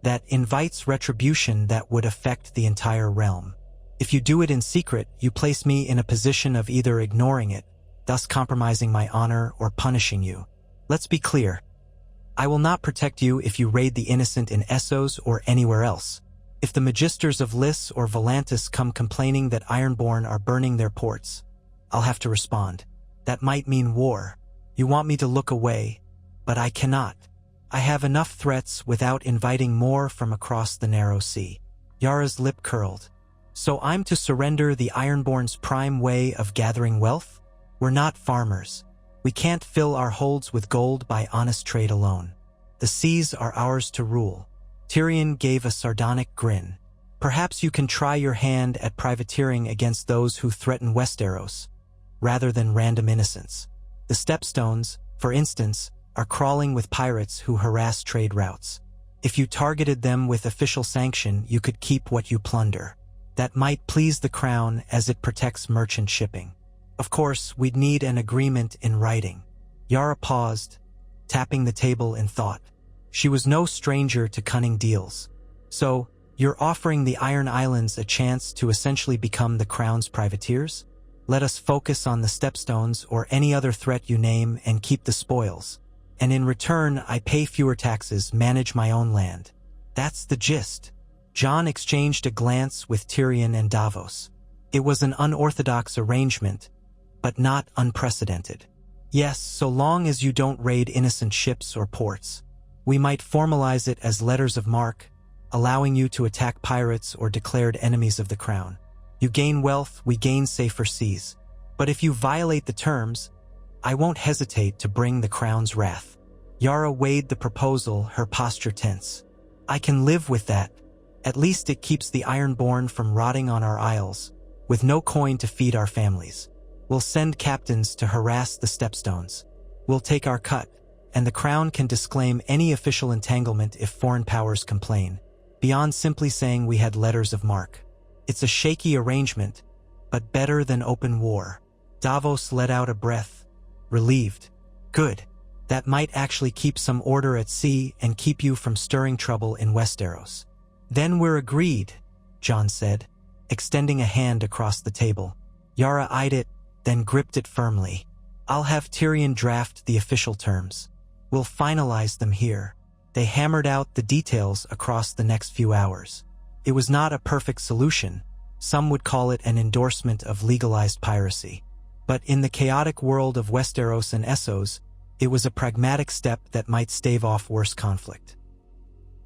Speaker 1: That invites retribution that would affect the entire realm. If you do it in secret, you place me in a position of either ignoring it, thus compromising my honor, or punishing you. Let's be clear. I will not protect you if you raid the innocent in Essos or anywhere else. If the Magisters of Lys or Volantis come complaining that Ironborn are burning their ports, I'll have to respond. That might mean war. You want me to look away, but I cannot. I have enough threats without inviting more from across the narrow sea." Yara's lip curled. "So I'm to surrender the Ironborn's prime way of gathering wealth? We're not farmers. We can't fill our holds with gold by honest trade alone. The seas are ours to rule." Tyrion gave a sardonic grin. "Perhaps you can try your hand at privateering against those who threaten Westeros, rather than random innocents. The Stepstones, for instance, are crawling with pirates who harass trade routes. If you targeted them with official sanction, you could keep what you plunder. That might please the crown as it protects merchant shipping. Of course, we'd need an agreement in writing." Yara paused, tapping the table in thought. She was no stranger to cunning deals. "So, you're offering the Iron Islands a chance to essentially become the crown's privateers? Let us focus on the Stepstones or any other threat you name and keep the spoils. And in return, I pay fewer taxes, manage my own land. That's the gist." Jon exchanged a glance with Tyrion and Davos. It was an unorthodox arrangement, but not unprecedented. "Yes, so long as you don't raid innocent ships or ports. We might formalize it as letters of marque, allowing you to attack pirates or declared enemies of the crown. You gain wealth, we gain safer seas. But if you violate the terms, I won't hesitate to bring the crown's wrath. Yara weighed the proposal, her posture tense. I can live with that. At least it keeps the Ironborn from rotting on our isles, with no coin to feed our families. We'll send captains to harass the Stepstones. We'll take our cut, and the crown can disclaim any official entanglement if foreign powers complain, beyond simply saying we had letters of marque. It's a shaky arrangement, but better than open war. Davos let out a breath, relieved. Good. That might actually keep some order at sea and keep you from stirring trouble in Westeros. Then we're agreed, Jon said, extending a hand across the table. Yara eyed it, then gripped it firmly. I'll have Tyrion draft the official terms. We'll finalize them here. They hammered out the details across the next few hours. It was not a perfect solution. Some would call it an endorsement of legalized piracy. But in the chaotic world of Westeros and Essos, it was a pragmatic step that might stave off worse conflict.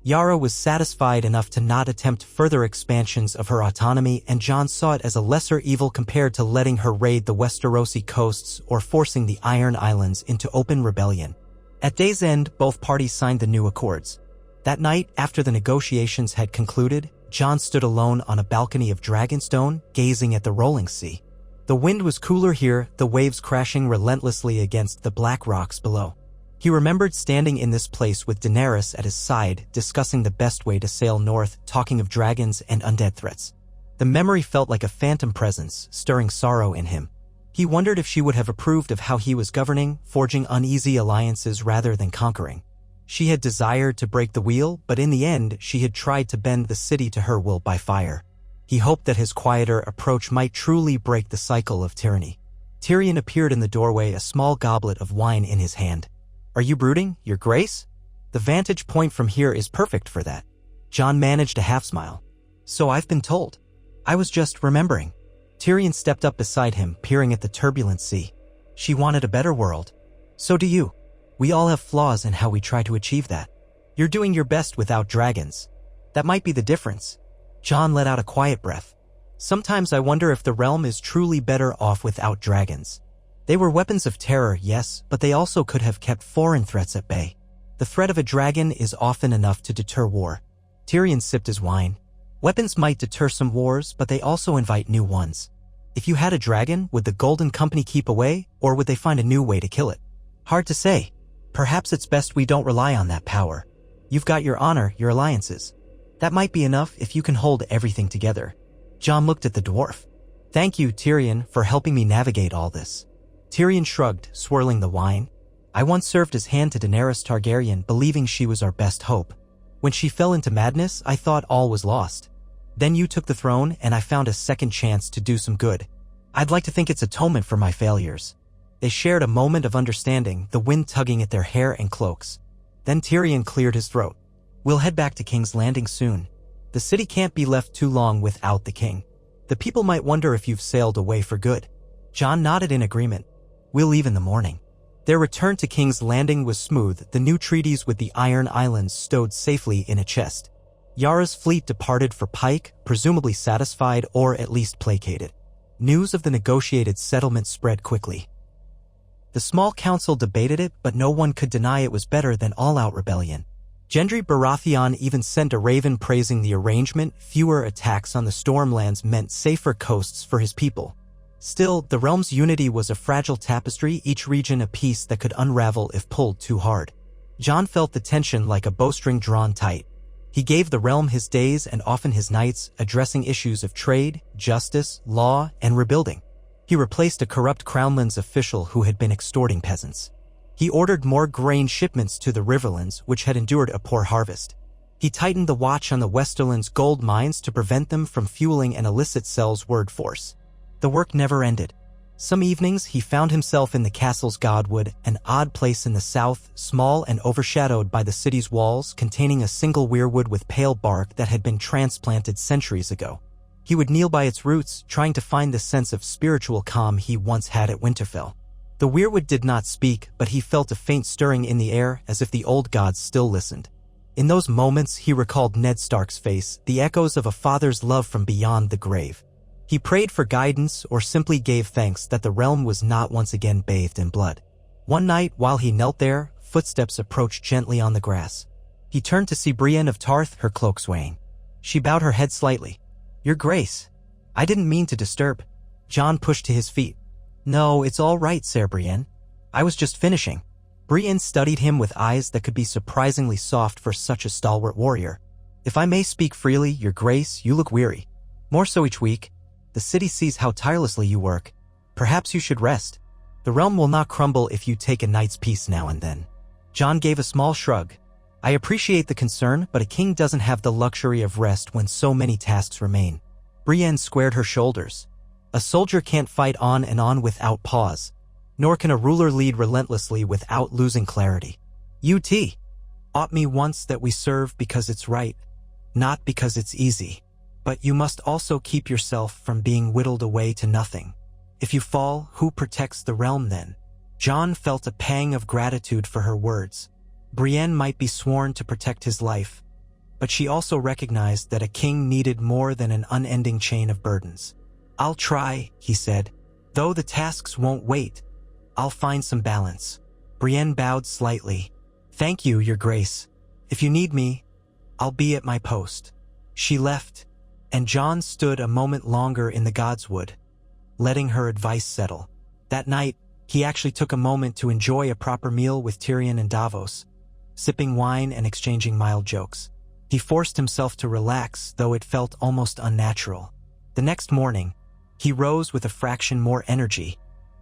Speaker 1: Yara was satisfied enough to not attempt further expansions of her autonomy, and Jon saw it as a lesser evil compared to letting her raid the Westerosi coasts or forcing the Iron Islands into open rebellion. At day's end, both parties signed the new accords. That night, after the negotiations had concluded, Jon stood alone on a balcony of Dragonstone, gazing at the rolling sea. The wind was cooler here, the waves crashing relentlessly against the black rocks below. He remembered standing in this place with Daenerys at his side, discussing the best way to sail north, talking of dragons and undead threats. The memory felt like a phantom presence, stirring sorrow in him. He wondered if she would have approved of how he was governing, forging uneasy alliances rather than conquering. She had desired to break the wheel, but in the end, she had tried to bend the city to her will by fire. He hoped that his quieter approach might truly break the cycle of tyranny. Tyrion appeared in the doorway, a small goblet of wine in his hand. Are you brooding, Your Grace? The vantage point from here is perfect for that. Jon managed a half-smile. So I've been told. I was just remembering. Tyrion stepped up beside him, peering at the turbulent sea. She wanted a better world. So do you. We all have flaws in how we try to achieve that. You're doing your best without dragons. That might be the difference. Jon let out a quiet breath. Sometimes I wonder if the realm is truly better off without dragons. They were weapons of terror, yes, but they also could have kept foreign threats at bay. The threat of a dragon is often enough to deter war. Tyrion sipped his wine. Weapons might deter some wars, but they also invite new ones. If you had a dragon, would the Golden Company keep away, or would they find a new way to kill it? Hard to say. Perhaps it's best we don't rely on that power. You've got your honor, your alliances. That might be enough if you can hold everything together. Jon looked at the dwarf. Thank you, Tyrion, for helping me navigate all this. Tyrion shrugged, swirling the wine. I once served as hand to Daenerys Targaryen, believing she was our best hope. When she fell into madness, I thought all was lost. Then you took the throne, and I found a second chance to do some good. I'd like to think it's atonement for my failures. They shared a moment of understanding, the wind tugging at their hair and cloaks. Then Tyrion cleared his throat. We'll head back to King's Landing soon. The city can't be left too long without the king. The people might wonder if you've sailed away for good. Jon nodded in agreement. We'll leave in the morning. Their return to King's Landing was smooth, the new treaties with the Iron Islands stowed safely in a chest. Yara's fleet departed for Pike, presumably satisfied or at least placated. News of the negotiated settlement spread quickly. The small council debated it, but no one could deny it was better than all-out rebellion. Gendry Baratheon even sent a raven praising the arrangement. Fewer attacks on the Stormlands meant safer coasts for his people. Still, the realm's unity was a fragile tapestry, each region a piece that could unravel if pulled too hard. Jon felt the tension like a bowstring drawn tight. He gave the realm his days and often his nights, addressing issues of trade, justice, law, and rebuilding. He replaced a corrupt Crownlands official who had been extorting peasants. He ordered more grain shipments to the Riverlands, which had endured a poor harvest. He tightened the watch on the Westerlands gold mines to prevent them from fueling an illicit Sel's word force. The work never ended. Some evenings he found himself in the castle's Godwood, an odd place in the south, small and overshadowed by the city's walls, containing a single weirwood with pale bark that had been transplanted centuries ago. He would kneel by its roots, trying to find the sense of spiritual calm he once had at Winterfell. The weirwood did not speak, but he felt a faint stirring in the air, as if the old gods still listened. In those moments he recalled Ned Stark's face, the echoes of a father's love from beyond the grave. He prayed for guidance or simply gave thanks that the realm was not once again bathed in blood. One night, while he knelt there, footsteps approached gently on the grass. He turned to see Brienne of Tarth, her cloak swaying. She bowed her head slightly. "Your Grace, I didn't mean to disturb." Jon pushed to his feet. "No, it's all right, Sir Brienne. I was just finishing." Brienne studied him with eyes that could be surprisingly soft for such a stalwart warrior. "If I may speak freely, Your Grace, you look weary. More so each week. The city sees how tirelessly you work. Perhaps you should rest. The realm will not crumble if you take a night's peace now and then." Jon gave a small shrug. "I appreciate the concern, but a king doesn't have the luxury of rest when so many tasks remain." Brienne squared her shoulders. "A soldier can't fight on and on without pause, nor can a ruler lead relentlessly without losing clarity. You taught me once that we serve because it's right, not because it's easy. But you must also keep yourself from being whittled away to nothing. If you fall, who protects the realm then?" Jon felt a pang of gratitude for her words. Brienne might be sworn to protect his life, but she also recognized that a king needed more than an unending chain of burdens. "I'll try," he said. "Though the tasks won't wait, I'll find some balance." Brienne bowed slightly. "Thank you, Your Grace. If you need me, I'll be at my post." She left, and Jon stood a moment longer in the Godswood, letting her advice settle. That night, he actually took a moment to enjoy a proper meal with Tyrion and Davos, sipping wine and exchanging mild jokes. He forced himself to relax, though it felt almost unnatural. The next morning, he rose with a fraction more energy,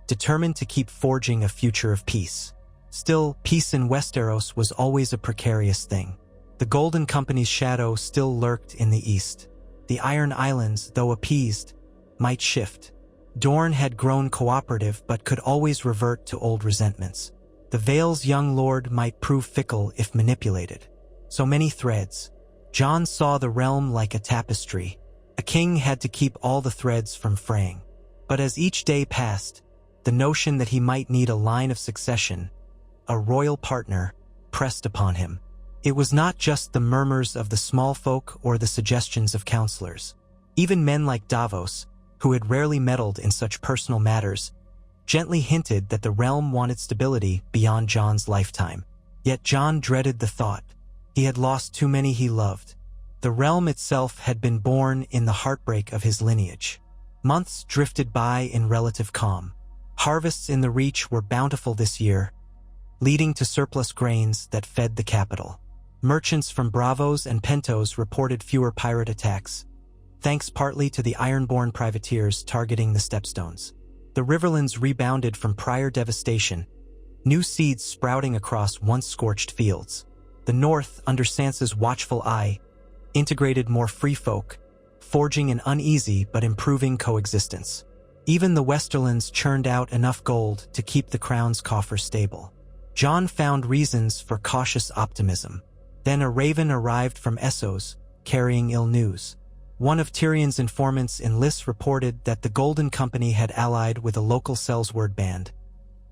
Speaker 1: determined to keep forging a future of peace. Still, peace in Westeros was always a precarious thing. The Golden Company's shadow still lurked in the east. The Iron Islands, though appeased, might shift. Dorne had grown cooperative but could always revert to old resentments. The Vale's young lord might prove fickle if manipulated. So many threads. Jon saw the realm like a tapestry. A king had to keep all the threads from fraying. But as each day passed, the notion that he might need a line of succession, a royal partner, pressed upon him. It was not just the murmurs of the small folk or the suggestions of counselors. Even men like Davos, who had rarely meddled in such personal matters, gently hinted that the realm wanted stability beyond Jon's lifetime. Yet Jon dreaded the thought. He had lost too many he loved. The realm itself had been born in the heartbreak of his lineage. Months drifted by in relative calm. Harvests in the Reach were bountiful this year, leading to surplus grains that fed the capital. Merchants from Bravos and Pentos reported fewer pirate attacks, thanks partly to the Ironborn privateers targeting the Stepstones. The Riverlands rebounded from prior devastation, new seeds sprouting across once scorched fields. The North, under Sansa's watchful eye, integrated more free folk, forging an uneasy but improving coexistence. Even the Westerlands churned out enough gold to keep the crown's coffers stable. Jon found reasons for cautious optimism. Then a raven arrived from Essos, carrying ill news. One of Tyrion's informants in Lys reported that the Golden Company had allied with a local Sellsword band,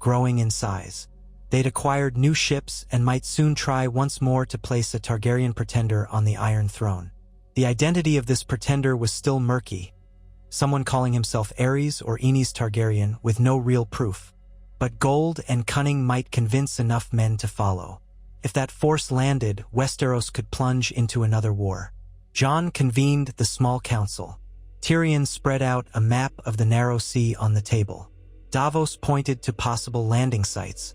Speaker 1: growing in size. They'd acquired new ships and might soon try once more to place a Targaryen pretender on the Iron Throne. The identity of this pretender was still murky, someone calling himself Aerys or Aenys Targaryen with no real proof. But gold and cunning might convince enough men to follow. If that force landed, Westeros could plunge into another war. Jon convened the small council. Tyrion spread out a map of the narrow sea on the table. Davos pointed to possible landing sites.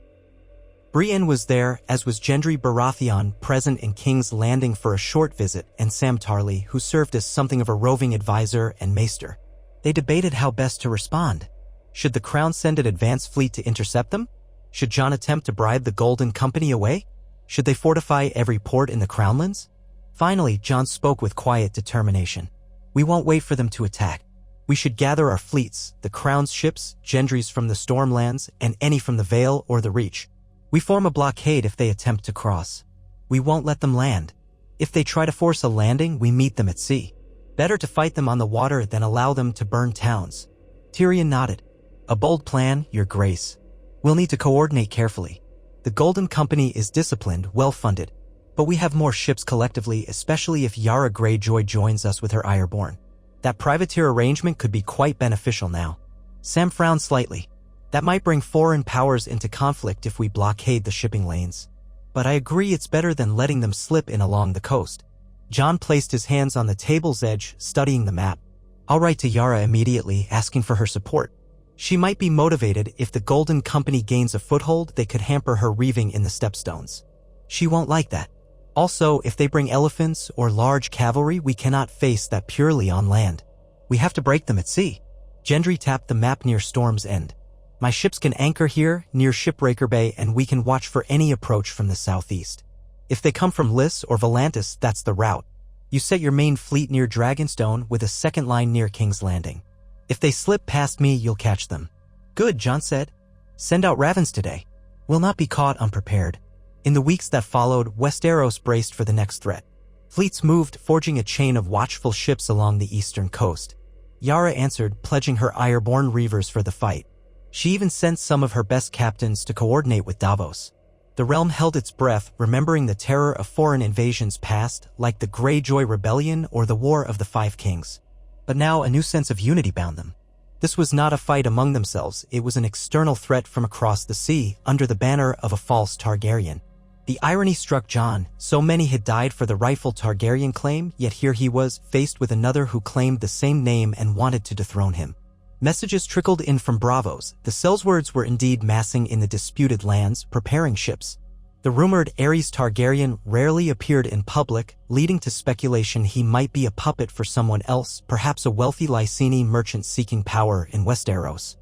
Speaker 1: Brienne was there, as was Gendry Baratheon, present in King's Landing for a short visit, and Sam Tarly, who served as something of a roving advisor and maester. They debated how best to respond. Should the Crown send an advance fleet to intercept them? Should Jon attempt to bribe the Golden Company away? Should they fortify every port in the Crownlands? Finally, Jon spoke with quiet determination. "We won't wait for them to attack. We should gather our fleets, the Crown's ships, Gendry's from the Stormlands, and any from the Vale or the Reach. We form a blockade if they attempt to cross. We won't let them land. If they try to force a landing, we meet them at sea. Better to fight them on the water than allow them to burn towns." Tyrion nodded. "A bold plan, Your Grace. We'll need to coordinate carefully. The Golden Company is disciplined, well-funded, but we have more ships collectively, especially if Yara Greyjoy joins us with her Ironborn. That privateer arrangement could be quite beneficial now. Sam frowned slightly. That might bring foreign powers into conflict if we blockade the shipping lanes. But I agree it's better than letting them slip in along the coast. John placed his hands on the table's edge, studying the map. I'll write to Yara immediately, asking for her support. She might be motivated. If the Golden Company gains a foothold, they could hamper her reaving in the stepstones. She won't like that. Also, if they bring elephants or large cavalry, we cannot face that purely on land. We have to break them at sea. Gendry tapped the map near Storm's End. My ships can anchor here, near Shipbreaker Bay, and we can watch for any approach from the southeast. If they come from Lys or Volantis, that's the route. You set your main fleet near Dragonstone with a second line near King's Landing. If they slip past me, you'll catch them. Good, John said. Send out Ravens today. We'll not be caught unprepared. In the weeks that followed, Westeros braced for the next threat. Fleets moved, forging a chain of watchful ships along the eastern coast. Yara answered, pledging her Ironborn Reavers for the fight. She even sent some of her best captains to coordinate with Davos. The realm held its breath, remembering the terror of foreign invasions past, like the Greyjoy Rebellion or the War of the Five Kings. But now a new sense of unity bound them. This was not a fight among themselves, it was an external threat from across the sea, under the banner of a false Targaryen. The irony struck John. So many had died for the rightful Targaryen claim, yet here he was, faced with another who claimed the same name and wanted to dethrone him. Messages trickled in from Braavos. The Sellswords were indeed massing in the disputed lands, preparing ships. The rumored Aerys Targaryen rarely appeared in public, leading to speculation he might be a puppet for someone else, perhaps a wealthy Lyseni merchant seeking power in Westeros.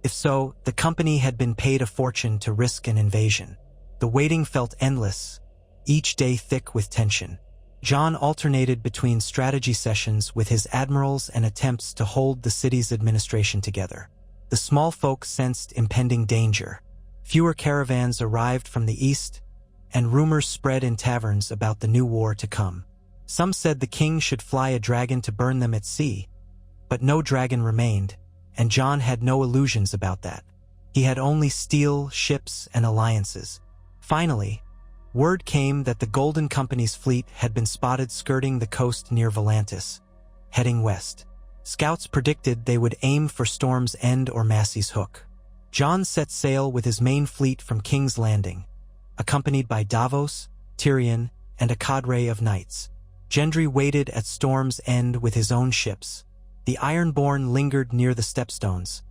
Speaker 1: If so, the company had been paid a fortune to risk an invasion. The waiting felt endless, each day thick with tension. John alternated between strategy sessions with his admirals and attempts to hold the city's administration together. The small folk sensed impending danger. Fewer caravans arrived from the east, and rumors spread in taverns about the new war to come. Some said the king should fly a dragon to burn them at sea, but no dragon remained, and John had no illusions about that. He had only steel, ships, and alliances. Finally, word came that the Golden Company's fleet had been spotted skirting the coast near Volantis, heading west. Scouts predicted they would aim for Storm's End or Massey's Hook. John set sail with his main fleet from King's Landing, accompanied by Davos, Tyrion, and a cadre of knights. Gendry waited at Storm's End with his own ships. The Ironborn lingered near the stepstones,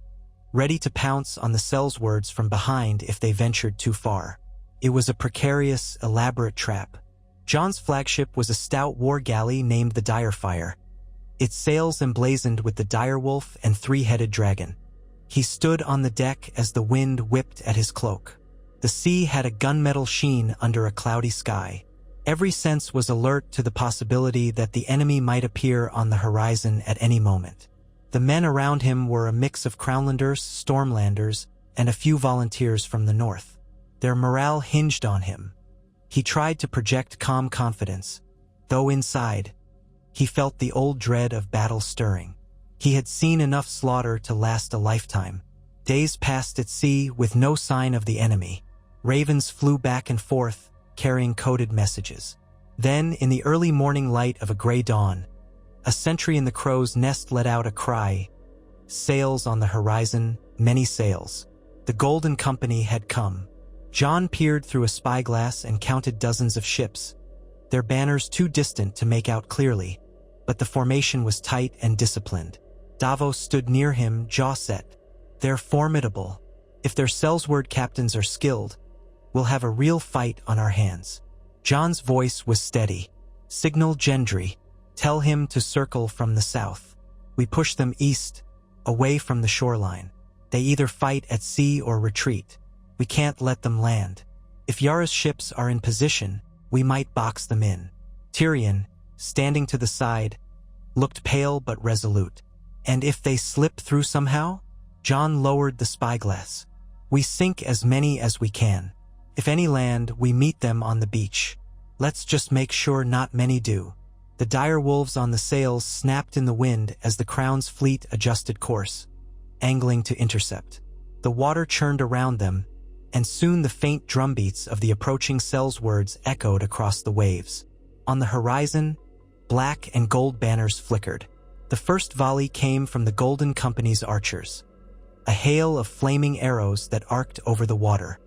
Speaker 1: ready to pounce on the Sellswords from behind if they ventured too far. It was a precarious, elaborate trap. John's flagship was a stout war galley named the Direfire, its sails emblazoned with the direwolf and three-headed dragon. He stood on the deck as the wind whipped at his cloak. The sea had a gunmetal sheen under a cloudy sky. Every sense was alert to the possibility that the enemy might appear on the horizon at any moment. The men around him were a mix of Crownlanders, Stormlanders, and a few volunteers from the north. Their morale hinged on him. He tried to project calm confidence, though inside, he felt the old dread of battle stirring. He had seen enough slaughter to last a lifetime. Days passed at sea with no sign of the enemy. Ravens flew back and forth, carrying coded messages. Then, in the early morning light of a gray dawn, a sentry in the crow's nest let out a cry. Sails on the horizon, many sails. The Golden Company had come. John peered through a spyglass and counted dozens of ships, their banners too distant to make out clearly, but the formation was tight and disciplined. Davos stood near him, jaw set. They're formidable. If their Sellsword captains are skilled, we'll have a real fight on our hands. John's voice was steady. Signal Gendry. Tell him to circle from the south. We push them east, away from the shoreline. They either fight at sea or retreat. We can't let them land. If Yara's ships are in position, we might box them in. Tyrion, standing to the side, looked pale but resolute. And if they slip through somehow? John lowered the spyglass. We sink as many as we can. If any land, we meet them on the beach. Let's just make sure not many do. The dire wolves on the sails snapped in the wind as the Crown's fleet adjusted course, angling to intercept. The water churned around them, and soon the faint drumbeats of the approaching Sellswords echoed across the waves. On the horizon, black and gold banners flickered. The first volley came from the Golden Company's archers, a hail of flaming arrows that arced over the water.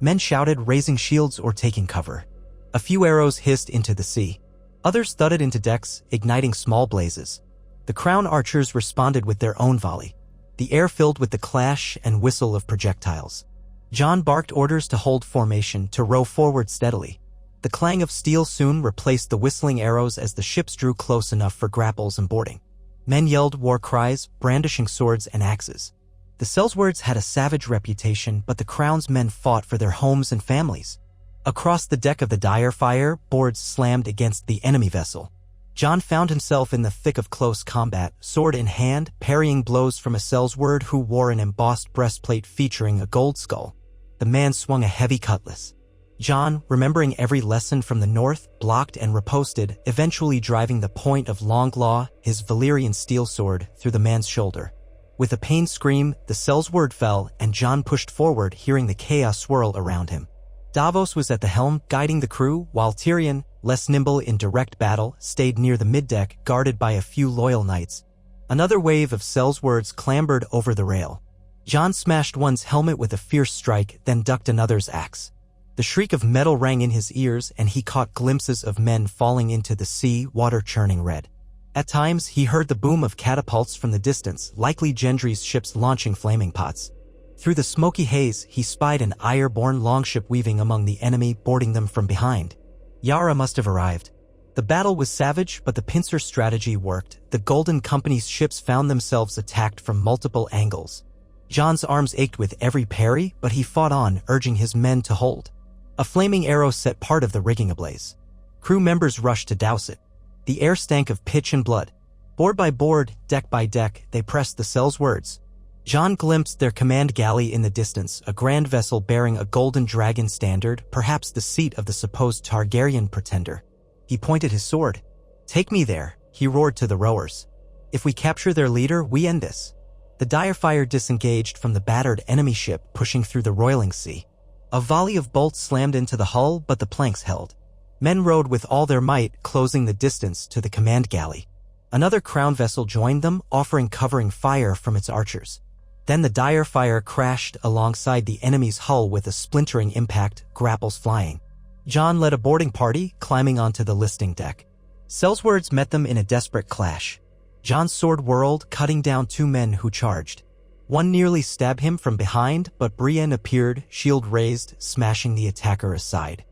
Speaker 1: Men shouted, raising shields or taking cover. A few arrows hissed into the sea. Others thudded into decks, igniting small blazes. The Crown archers responded with their own volley, the air filled with the clash and whistle of projectiles. Jon barked orders to hold formation, to row forward steadily. The clang of steel soon replaced the whistling arrows as the ships drew close enough for grapples and boarding. Men yelled war cries, brandishing swords and axes. The Sellswords had a savage reputation, but the Crown's men fought for their homes and families. Across the deck of the Direfire, boards slammed against the enemy vessel. Jon found himself in the thick of close combat, sword in hand, parrying blows from a Sellsword who wore an embossed breastplate featuring a gold skull. The man swung a heavy cutlass. Jon, remembering every lesson from the north, blocked and riposted, eventually driving the point of Longclaw, his Valyrian steel sword, through the man's shoulder. With a pained scream, the Sellsword fell, and Jon pushed forward, hearing the chaos swirl around him. Davos was at the helm, guiding the crew, while Tyrion, less nimble in direct battle, stayed near the middeck, guarded by a few loyal knights. Another wave of Sellswords clambered over the rail. Jon smashed one's helmet with a fierce strike, then ducked another's axe. The shriek of metal rang in his ears, and he caught glimpses of men falling into the sea, water churning red. At times, he heard the boom of catapults from the distance, likely Gendry's ships launching flaming pots. Through the smoky haze, he spied an Iron-born longship weaving among the enemy, boarding them from behind. Yara must have arrived. The battle was savage, but the pincer strategy worked. The Golden Company's ships found themselves attacked from multiple angles. Jon's arms ached with every parry, but he fought on, urging his men to hold. A flaming arrow set part of the rigging ablaze. Crew members rushed to douse it. The air stank of pitch and blood. Board by board, deck by deck, they pressed the Sellswords. Jon glimpsed their command galley in the distance, a grand vessel bearing a golden dragon standard, perhaps the seat of the supposed Targaryen pretender. He pointed his sword. "Take me there," he roared to the rowers. "If we capture their leader, we end this." The Direfire disengaged from the battered enemy ship, pushing through the roiling sea. A volley of bolts slammed into the hull, but the planks held. Men rowed with all their might, closing the distance to the command galley. Another Crown vessel joined them, offering covering fire from its archers. Then the Direfire crashed alongside the enemy's hull with a splintering impact, grapples flying. Jon led a boarding party, climbing onto the listing deck. Sellswords met them in a desperate clash. Jon's sword whirled, cutting down two men who charged. One nearly stabbed him from behind, but Brienne appeared, shield raised, smashing the attacker aside.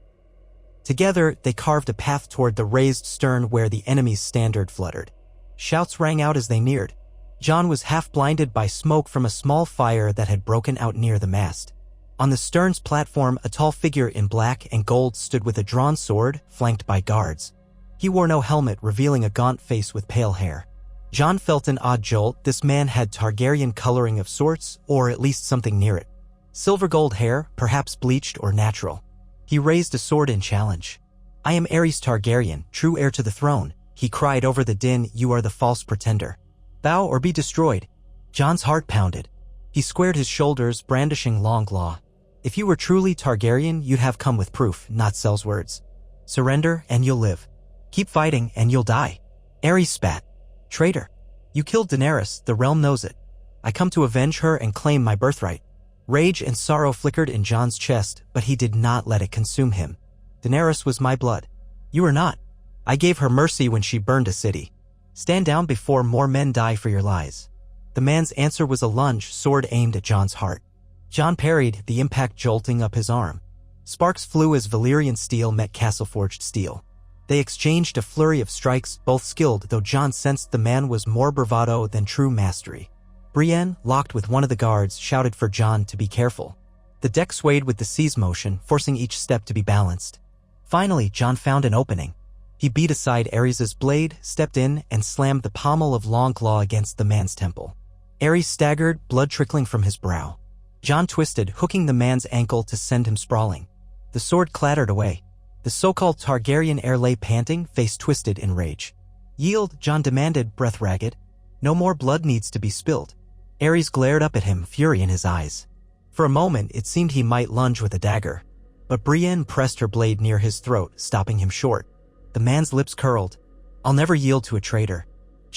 Speaker 1: Together, they carved a path toward the raised stern where the enemy's standard fluttered. Shouts rang out as they neared. Jon was half blinded by smoke from a small fire that had broken out near the mast. On the stern's platform, a tall figure in black and gold stood with a drawn sword, flanked by guards. He wore no helmet, revealing a gaunt face with pale hair. Jon felt an odd jolt. This man had Targaryen coloring of sorts, or at least something near it. Silver gold hair, perhaps bleached or natural. He raised a sword in challenge. "I am Aerys Targaryen, true heir to the throne," he cried over the din. "You are the false pretender. Bow or be destroyed." Jon's heart pounded. He squared his shoulders, brandishing Longclaw. "If you were truly Targaryen, you'd have come with proof, not Sellswords. Surrender, and you'll live. Keep fighting, and you'll die." Aerys spat. "Traitor. You killed Daenerys, the realm knows it. I come to avenge her and claim my birthright." Rage and sorrow flickered in Jon's chest, but he did not let it consume him. "Daenerys was my blood. You are not. I gave her mercy when she burned a city. Stand down before more men die for your lies." The man's answer was a lunge, sword aimed at Jon's heart. Jon parried, the impact jolting up his arm. Sparks flew as Valyrian steel met castle-forged steel. They exchanged a flurry of strikes, both skilled, though Jon sensed the man was more bravado than true mastery. Brienne, locked with one of the guards, shouted for Jon to be careful. The deck swayed with the sea's motion, forcing each step to be balanced. Finally, Jon found an opening. He beat aside Aerys's blade, stepped in, and slammed the pommel of Longclaw against the man's temple. Aerys staggered, blood trickling from his brow. Jon twisted, hooking the man's ankle to send him sprawling. The sword clattered away. The so-called Targaryen heir lay panting, face twisted in rage. "Yield," Jon demanded, breath ragged. "No more blood needs to be spilled." Aerys glared up at him, fury in his eyes. For a moment, it seemed he might lunge with a dagger. But Brienne pressed her blade near his throat, stopping him short. The man's lips curled. "I'll never yield to a traitor."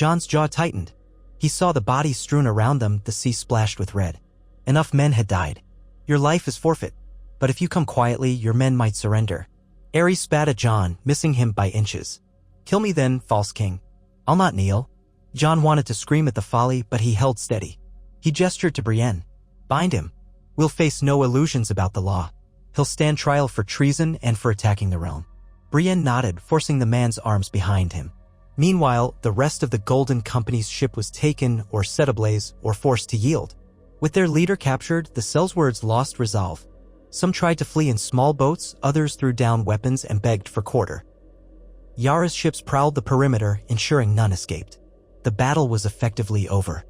Speaker 1: John's jaw tightened. He saw the bodies strewn around them, the sea splashed with red. Enough men had died. Your life is forfeit. But if you come quietly, your men might surrender. Ares spat at John, missing him by inches. Kill me then, false king. I'll not kneel. John wanted to scream at the folly, but he held steady. He gestured to Brienne. Bind him. We'll face no illusions about the law. He'll stand trial for treason and for attacking the realm. Brienne nodded, forcing the man's arms behind him. Meanwhile, the rest of the Golden Company's ship was taken, or set ablaze, or forced to yield. With their leader captured, the Sellswords lost resolve. Some tried to flee in small boats, others threw down weapons and begged for quarter. Yara's ships prowled the perimeter, ensuring none escaped. The battle was effectively over.